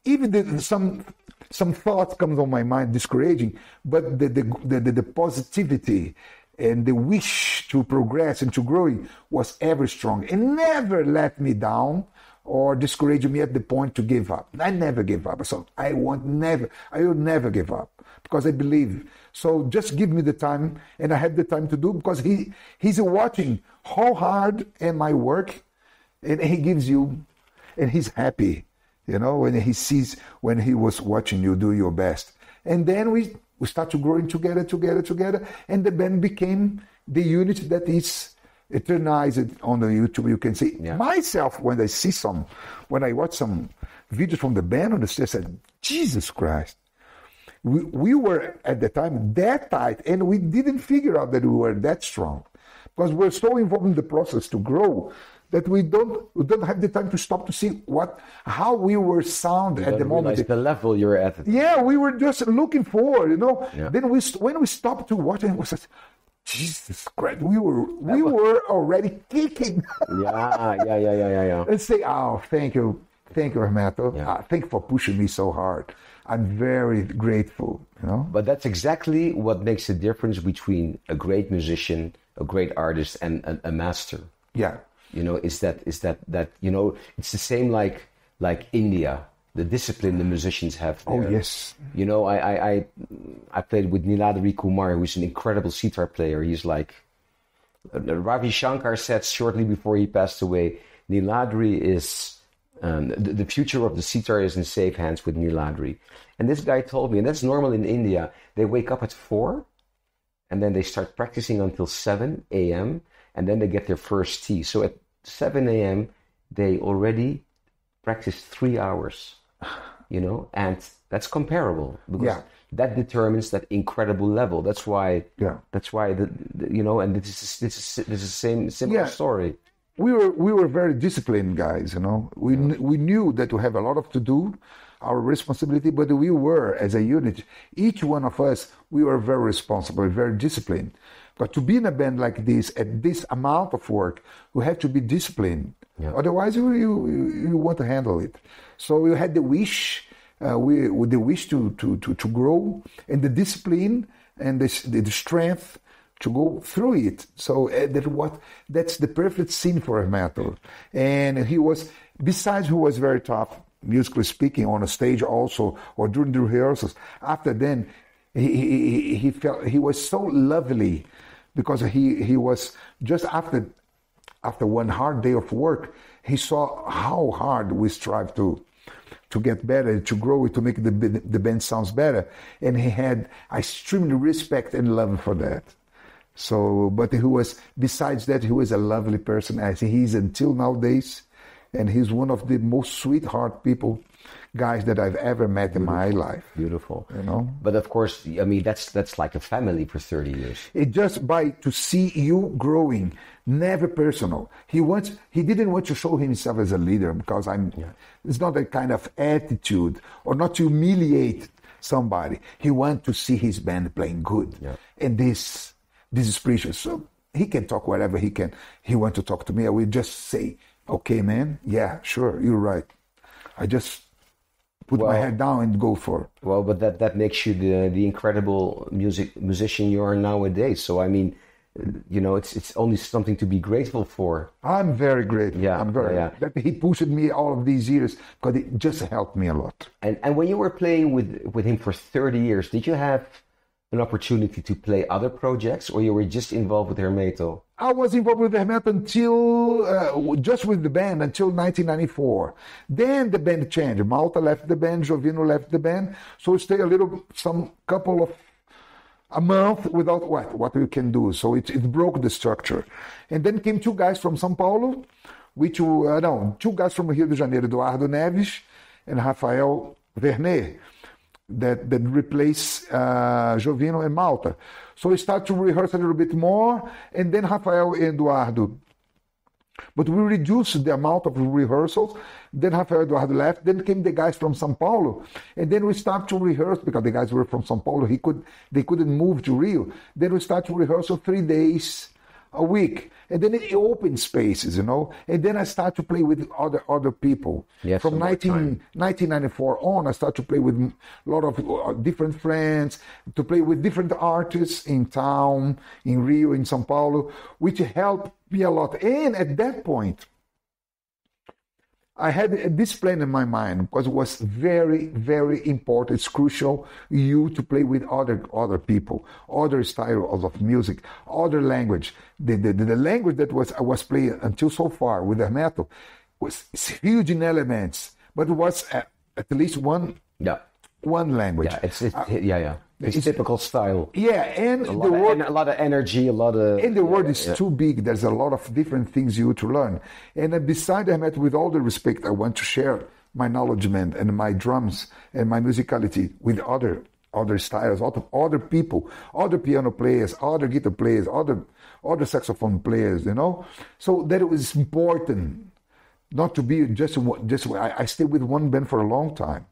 even some thoughts comes on my mind, discouraging, but the positivity and the wish to progress and to growing was ever strong, and never let me down or discourage me at the point to give up. I never give up. So I will never give up, because I believe. So just give me the time, and I had the time to do, because he's watching how hard am I work, and he gives you, and he's happy. When he sees, when he was watching you do your best. And then we start to growing together, and the band became the unit that is eternized on the YouTube. You can see myself when I watch some videos from the band on the stage, I said, Jesus Christ. We were at the time that tight, and we didn't figure out that we were that strong, because we're so involved in the process to grow that we don't have the time to stop to see how we were sound at the moment. The level you're at. Yeah, we were just looking forward, Yeah. Then when we stopped to watch, it was like, Jesus Christ, we were already kicking. Yeah. And say, thank you, Renato. Yeah. Thank you for pushing me so hard. I'm very grateful. But that's exactly what makes the difference between a great musician, a great artist, and a master. Yeah. Is that it's the same like India, the discipline the musicians have there. Oh yes. I played with Niladri Kumar, who's an incredible sitar player. He's like Ravi Shankar said shortly before he passed away, Niladri is the future of the sitar is in safe hands with Niladri. And this guy told me, and that's normal in India, they wake up at 4 and then they start practicing until 7 a.m. and then they get their first tea. So at 7 a.m. they already practice 3 hours, and that's comparable because Yeah. that determines that incredible level. That's why. Yeah. That's why and this is the similar Yeah. story. We were very disciplined guys, We knew that we have a lot of to do, our responsibility, but we were, as a unit, each one of us, we were very responsible, very disciplined. But to be in a band like this, at this amount of work, we have to be disciplined. Yeah. Otherwise, you want to handle it. So we had the wish, with the wish to grow, and the discipline and the strength to go through it. So that's the perfect scene for a metal. And he was very tough, musically speaking, on a stage also, or during the rehearsals. After then, he felt he was so lovely, because he was just after one hard day of work, he saw how hard we strive to get better, to grow it, to make the band sounds better. And he had extremely respect and love for that. So, but besides that, he was a lovely person, as he is until nowadays. And he's one of the most sweetheart guys that I've ever met in my life. Beautiful. But of course, I mean, that's like a family for 30 years. It just to see you growing, never personal. He didn't want to show himself as a leader, because it's not a kind of attitude, or not to humiliate somebody. He wants to see his band playing good. Yeah. And this is precious. So he can talk whatever he can. He wants to talk to me. I will just say, okay, man, yeah, sure, you're right. I just put my head down and go for it. Well, but that makes you the incredible musician you are nowadays. So I mean, it's only something to be grateful for. I'm very grateful. Yeah, I'm very that he pushed me all of these years, because it just helped me a lot. And when you were playing with him for 30 years, did you have an opportunity to play other projects, or you were just involved with Hermeto? I was involved with Hermeto until, just with the band, until 1994. Then the band changed. Malta left the band, Jovino left the band. So we stayed a month without what we can do. So it broke the structure. And then came two guys from São Paulo, two guys from Rio de Janeiro, Eduardo Neves and Rafael Vernet, that replaced Jovino and Malta. So we started to rehearse a little bit more, and then Rafael and Eduardo. But we reduced the amount of rehearsals. Then Rafael and Eduardo left. Then came the guys from São Paulo, and then we started to rehearse, because the guys were from São Paulo. They couldn't move to Rio. Then we started to rehearse 3 days a week, and then it opened spaces, and then I started to play with other people. Yes, from 1994 on, I started to play with a lot of different friends, to play with different artists in town, in Rio, in São Paulo, which helped me a lot. And at that point, I had this plan in my mind, because it was very, very important. It's crucial to play with other people, other styles of music, other language. The language that I was playing until so far with Hermeto was huge in elements, but it was at least one language. Yeah, it's typical style. Yeah, and a lot of energy, and the world is too big. There's a lot of different things to learn. And beside Hermeto, with all the respect, I want to share my knowledge and my drums and my musicality with other styles, other people, other piano players, other guitar players, other saxophone players. So that it was important not to be just. I stayed with one band for a long time.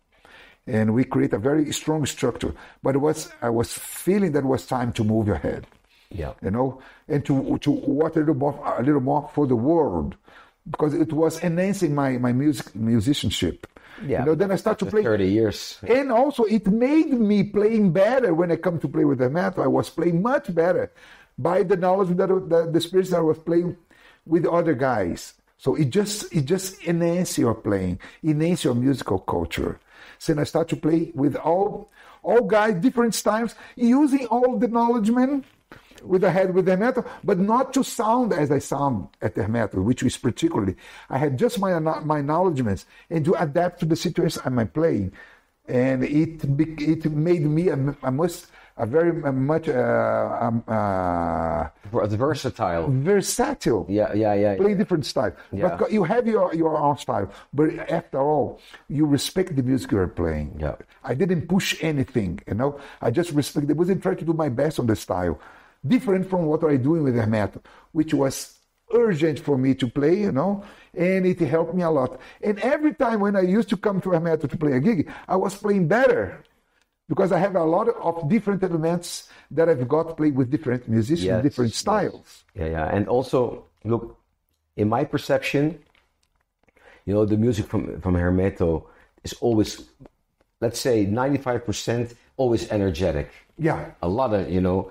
And we create a very strong structure. But I was feeling that it was time to move ahead. Yeah. And to watch a little more for the world, because it was enhancing my musicianship. Yeah. Then I started to play 30 years. And also it made me playing better when I come to play with Hermeto. I was playing much better by the knowledge that the experience that I was playing with other guys. So it just enhances your playing, enhances your musical culture. So then I start to play with all guys, different styles, using all the knowledge, with Hermeto, but not to sound as I sound at Hermeto, which is particularly, I had just my acknowledgements, and to adapt to the situation I'm playing. And it made me a very much versatile. Yeah. Play different style. Yeah. But you have your own style. But after all, you respect the music you're playing. Yeah. I didn't push anything, you know. I just respect the music and try to do my best on the style. Different from what I'm doing with Hermeto, which was urgent for me to play, you know, and it helped me a lot. And every time when I used to come to Hermeto to play a gig, I was playing better because I have a lot of different elements that I've got to play with different musicians, different styles. Yeah. And also, look, in my perception, you know, the music from Hermeto is always, let's say, 95% always energetic. Yeah. A lot of, you know,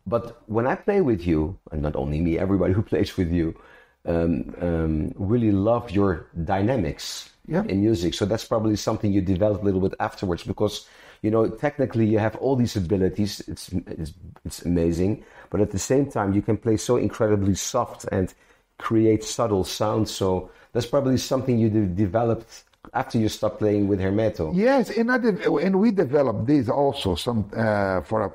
but when I play with you, and not only me, everybody who plays with you, really love your dynamics in music. So that's probably something you developed a little bit afterwards, because, you know, technically you have all these abilities. It's amazing, but at the same time you can play so incredibly soft and create subtle sounds. So that's probably something you developed after you stopped playing with Hermeto. Yes, and we developed this also for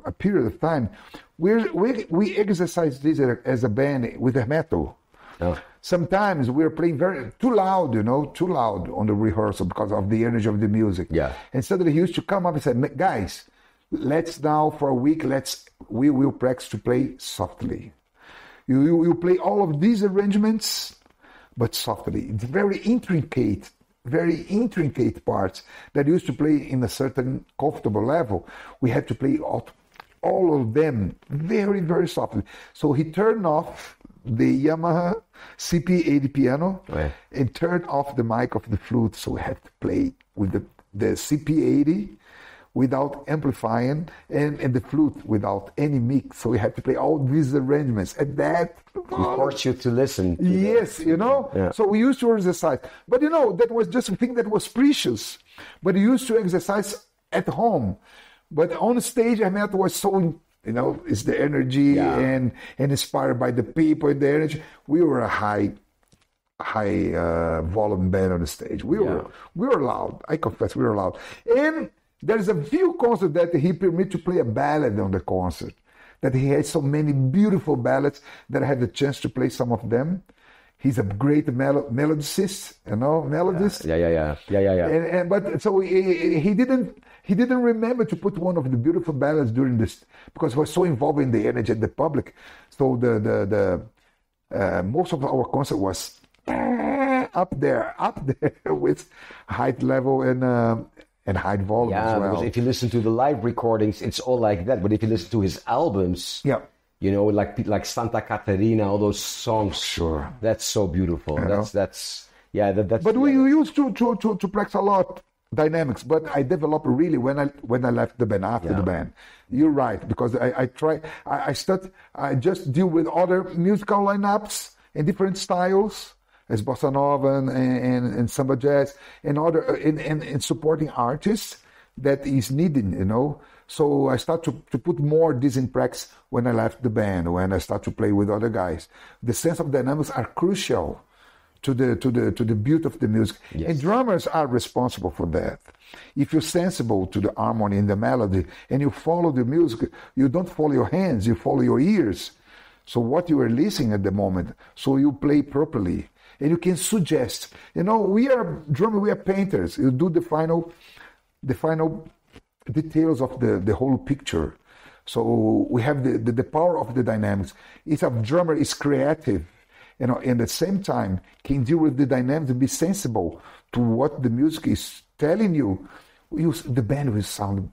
a period of time. We exercise this as a band with Hermeto. Oh. Sometimes we're playing too loud on the rehearsal because of the energy of the music. Yeah. And suddenly he used to come up and say, guys, let's now for a week, we will practice to play softly. You play all of these arrangements, but softly. It's very intricate parts that used to play in a certain comfortable level. We had to play all of them very, very softly. So he turned off the Yamaha CP80 piano and turned off the mic of the flute. So we had to play with the CP80 without amplifying and the flute without any mix. So we had to play all these arrangements. And that forced you to listen. Yes, you know. Yeah. So we used to exercise. But, you know, that was just a thing that was precious. But we used to exercise at home. But on stage, Hermeto was so, you know, it's the energy and inspired by the people and the energy. We were a high volume band on the stage. We were loud. I confess, we were loud. And there's a few concerts that he permitted to play a ballad on the concert. That he had so many beautiful ballads that I had the chance to play some of them. He's a great melodist, you know, melodist. Yeah. But so he didn't remember to put one of the beautiful ballads during this because he was so involved in the energy of the public. So the most of our concert was up there with height level and high volume as well. Because if you listen to the live recordings, it's all like that. But if you listen to his albums, you know, like Santa Catarina, all those songs, sure, that's so beautiful. That's. But we used to practice a lot dynamics. But I developed really when I left the band after the band. You're right, because I just deal with other musical lineups and different styles. As bossa nova and samba jazz and other and supporting artists that is needed, you know. So I start to put more this in practice when I left the band, when I start to play with other guys. The sense of dynamics are crucial to the beauty of the music. Yes. And drummers are responsible for that. If you're sensible to the harmony and the melody and you follow the music, you don't follow your hands, you follow your ears. So what you are listening at the moment, so you play properly. And you can suggest. You know, we are drummers, we are painters. You do the final details of the whole picture. So we have the power of the dynamics. If a drummer is creative, you know, and at the same time can deal with the dynamics and be sensible to what the music is telling you, the band will sound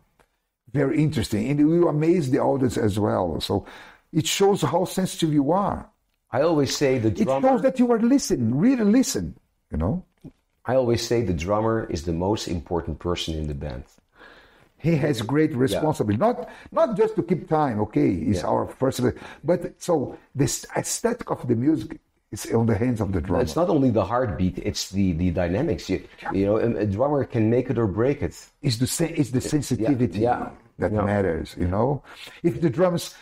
very interesting. And it will amaze the audience as well. So it shows how sensitive you are. I always say the drummer... It shows that you are listening, really listen, you know? I always say the drummer is the most important person in the band. He has great responsibility, not just to keep time, okay, is our first... But so the aesthetic of the music is on the hands of the drummer. It's not only the heartbeat, it's the dynamics. You know, a drummer can make it or break it. It's the sensitivity that matters, you know? If the drums,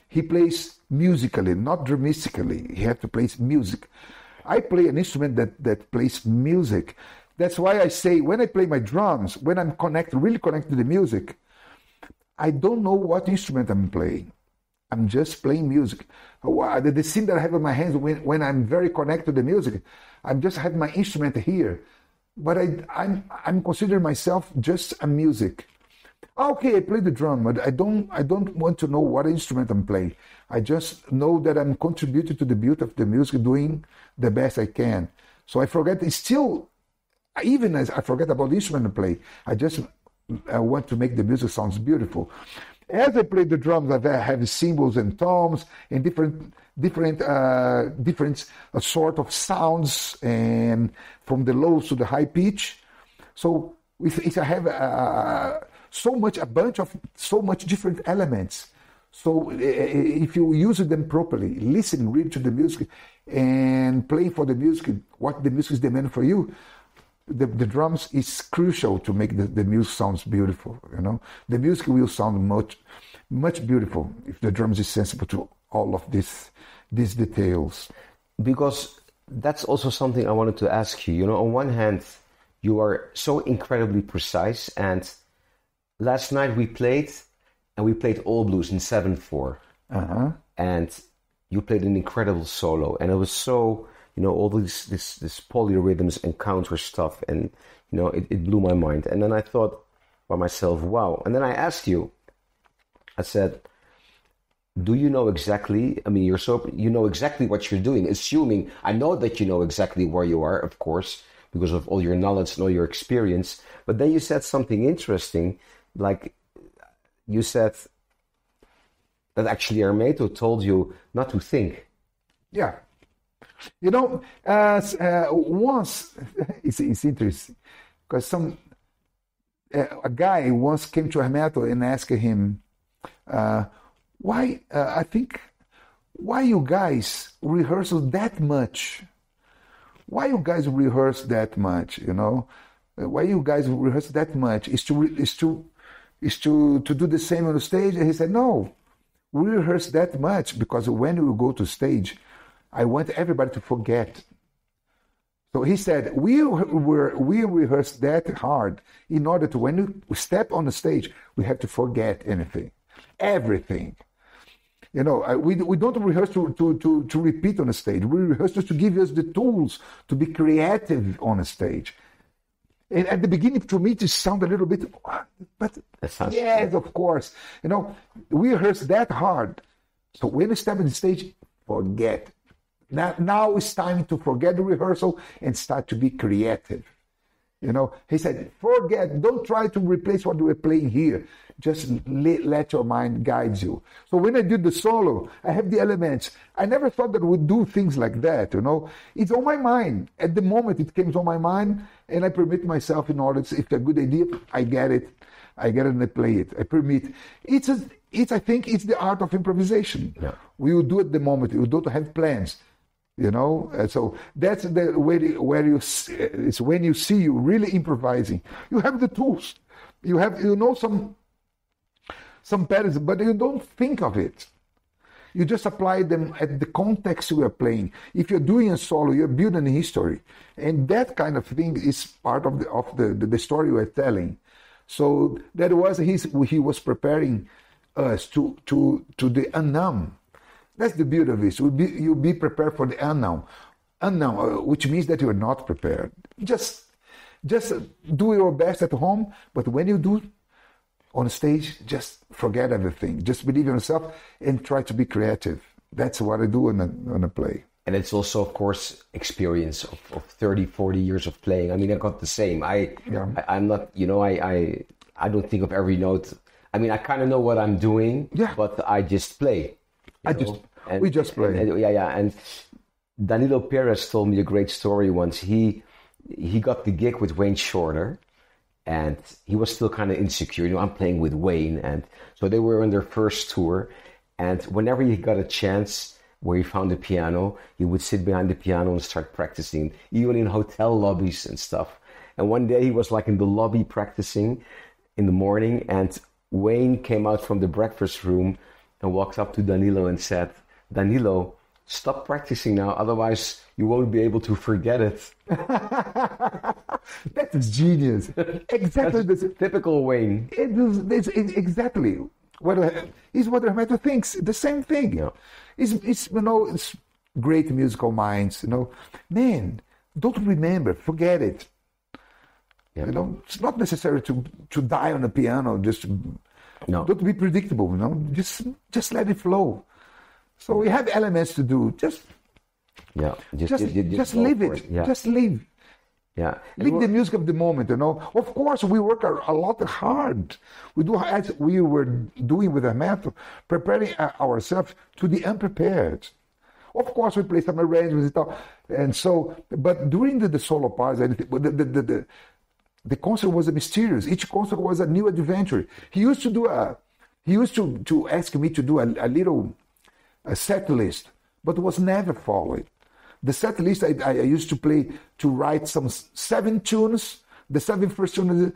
he plays musically, not dramistically. He has to play music. I play an instrument that plays music That's why I say when I play my drums, when I'm really connected to the music, I don't know what instrument I'm playing. I'm just playing music. The thing that I have in my hands when I'm very connected to the music, I'm just have my instrument here. But I'm considering myself just a music. Okay, I play the drum, but I don't want to know what instrument I'm playing. I just know that I'm contributing to the beauty of the music, doing the best I can. So I forget, even as I forget about the instrument I play, I want to make the music sounds beautiful. As I play the drums, I have cymbals and toms and different sort of sounds, and from the low to the high pitch. So if I have so much different elements. So if you use them properly, listen really to the music and play for the music, what the music is demanding for you, the drums is crucial to make the music sounds beautiful. The music will sound much beautiful if the drums is sensible to all of these details. Because that's also something I wanted to ask you. On one hand, you are so incredibly precise, and last night we played all blues in 7/4, and you played an incredible solo, and it was so. All this polyrhythms and counter stuff, and it blew my mind. And then I thought by myself, wow. And then I asked you, I said, do you know exactly? I mean, you know exactly what you're doing. Assuming I know that you know exactly where you are, of course, because of all your knowledge and all your experience. But then you said something interesting, like you said that actually Hermeto told you not to think. Yeah. Once it's interesting because a guy once came to Hermeto and asked him, why you guys rehearse that much? Why you guys rehearse that much? Why you guys rehearse that much? Is to do the same on the stage? And he said, no, we rehearse that much because when we go to stage, I want everybody to forget. So he said, we rehearse that hard in order to, when we step on the stage, we have to forget everything. We don't rehearse to repeat on the stage. We rehearse just to give us the tools to be creative on a stage. And at the beginning, to me, it sounded a little bit, but yes, of course. We rehearse that hard. So when we step on the stage, forget. Now it's time to forget the rehearsal and start to be creative. He said, forget, don't try to replace what we're playing here. Just let your mind guide you. So when I did the solo, I have the elements. I never thought that I would do things like that, It's on my mind. At the moment, it came on my mind, and I permit myself, if it's a good idea, I get it and I play it. I permit. I think it's the art of improvisation. Yeah. We will do it at the moment. We don't have plans. So that's the way where it's when you see you really improvising. You have the tools, you know some patterns, but you don't think of it. You just apply them at the context you are playing. If you're doing a solo, you're building a history, and that kind of thing is part of the story you are telling. So that was he was preparing us to the unknown. That's the beauty of this. You'll be prepared for the unknown, which means that you're not prepared. Just do your best at home, but when you do on stage, just forget everything. Just believe in yourself and try to be creative. That's what I do on a play. And it's also, of course, experience of 30, 40 years of playing. I mean, I got the same. I'm not, I don't think of every note. I mean, I kind of know what I'm doing, but I just play. We just play. And Danilo Perez told me a great story once. He got the gig with Wayne Shorter, and he was still kind of insecure. I'm playing with Wayne, and so they were on their first tour. And whenever he got a chance where he found a piano, he would sit behind the piano and start practicing, even in hotel lobbies and stuff. And one day he was like in the lobby practicing in the morning, and Wayne came out from the breakfast room and walked up to Danilo and said, Danilo, stop practicing now, otherwise you won't be able to forget it. That's genius. Exactly. That's typical Wayne. It's exactly what the matter thinks. The same thing. Yeah. It's it's great musical minds. Man, don't remember. Forget it. Yeah. It's not necessary to die on the piano. Just don't be predictable. Just let it flow. So we have elements to do. Just live it. Yeah. Just live. Yeah. Live the music of the moment. Of course, we work a lot hard. We do as we were doing with Hermeto, preparing ourselves to the unprepared. Of course, we play some arrangements and so. But during the solo parts, the concert was mysterious. Each concert was a new adventure. He used to ask me to do a little set list, but was never followed. The set list I used to write some 7 tunes. The 7 first tunes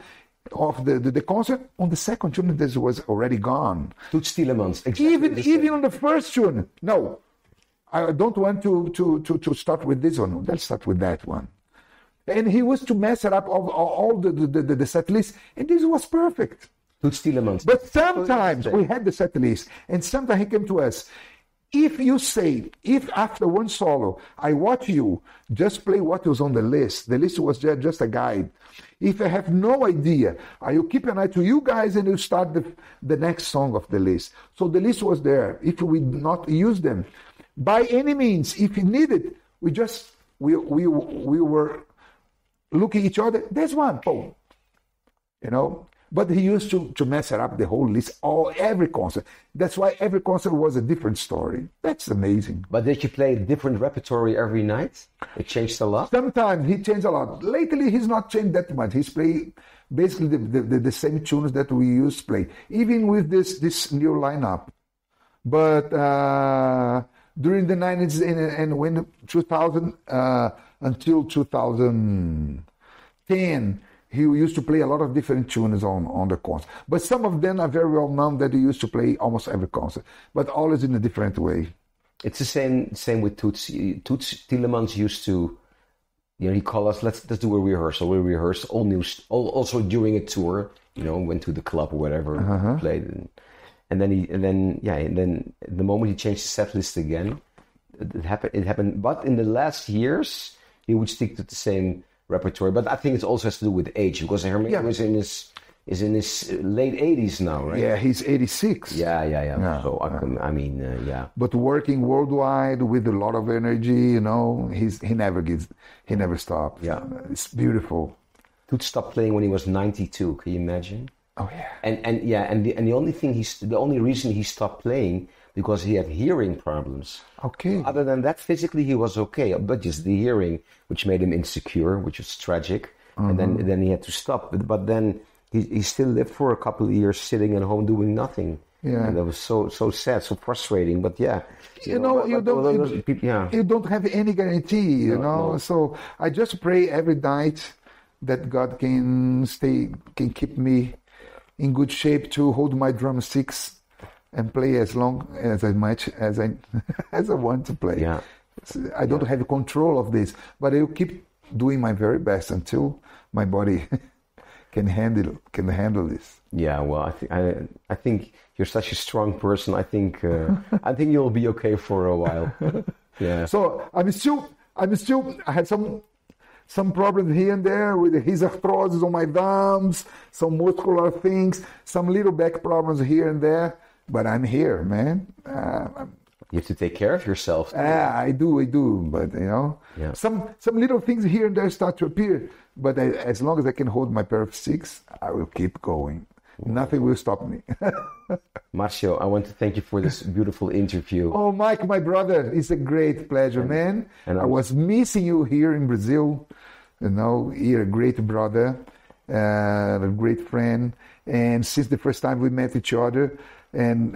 of the concert. On the second tune, this was already gone. Toots Tielemans, exactly. Even on the first tune, no. I don't want to start with this one. Let's start with that one. And he was to mess it up all the set list, and this was perfect. Toots Tielemans. But sometimes we had the set list, and sometimes he came to us. If after one solo, I watch you, just play what was on the list was just a guide. If I have no idea, I will keep an eye to you guys and you start the next song of the list. So the list was there. If we not use them, by any means, if needed, we were looking at each other. There's one, boom. But he used to mess it up, the whole list, every concert. That's why every concert was a different story. That's amazing. But did you play a different repertory every night? It changed a lot? Sometimes he changed a lot. Lately, he's not changed that much. He's playing basically the same tunes that we used to play, even with this new lineup. But during the 90s and when 2000 until 2010, he used to play a lot of different tunes on the concert. But some of them are very well known that he used to play almost every concert, but always in a different way. It's the same with Toots. Toots Tielemans used to, he called us, let's do a rehearsal. We rehearsed also during a tour, went to the club or whatever, played. And then the moment he changed the set list again, it happened. But in the last years, he would stick to the same repertoire, but I think it also has to do with age, because Hermeto is in his late 80s now, right? Yeah, he's 86. Yeah. So I mean, But working worldwide with a lot of energy, he never stops. Yeah, it's beautiful. Toots stopped playing when he was 92. Can you imagine? Oh yeah. And the only reason he stopped playing because he had hearing problems. Okay. Other than that, physically he was okay, but just the hearing, which made him insecure, which was tragic. And then he had to stop. But then he still lived for a couple of years sitting at home doing nothing. Yeah. And that was so sad, so frustrating. But yeah, you don't have any guarantee, No. So I just pray every night that God can keep me in good shape to hold my drumsticks and play as long as much as I want to play. Yeah. I don't have control of this, but I will keep doing my very best until my body can handle this. Yeah, well, I think you're such a strong person. I think you'll be okay for a while. Yeah. So I had some problems here and there with his arthrosis on my thumbs, some muscular things, some little back problems here and there. But I'm here, man. You have to take care of yourself. I do. But some little things here and there start to appear. But as long as I can hold my pair of sticks, I will keep going. Nothing will stop me. Marcio, I want to thank you for this beautiful interview. Oh, Mike, my brother, it's a great pleasure, man. And I was missing you here in Brazil. You're a great brother, a great friend. And since the first time we met each other, and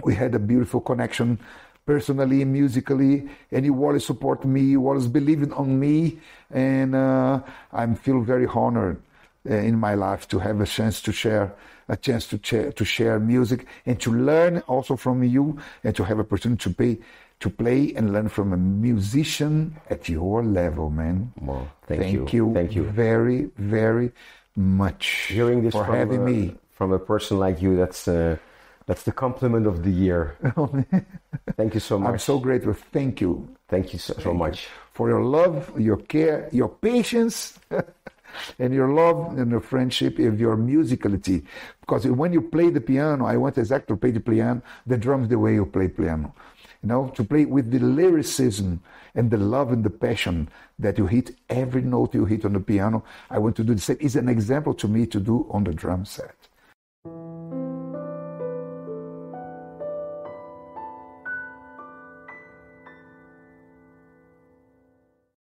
we had a beautiful connection personally, musically, and you always support me, you always believing on me, and I feel very honored in my life to have a chance to share a chance to share music and to learn also from you, and to have opportunity to play and learn from a musician at your level, man. Well, thank you very, very much. Hearing this for having me from a person like you, that's the compliment of the year. Thank you so much. I'm so grateful. Thank you. Thank you so much for your love, your care, your patience, and your love and your friendship and your musicality. Because when you play the piano, I want exactly to play the piano, the drums the way you play piano. You know, to play with the lyricism and the love and the passion that you hit every note you hit on the piano. I want to do the same. It's an example to me to do on the drum set.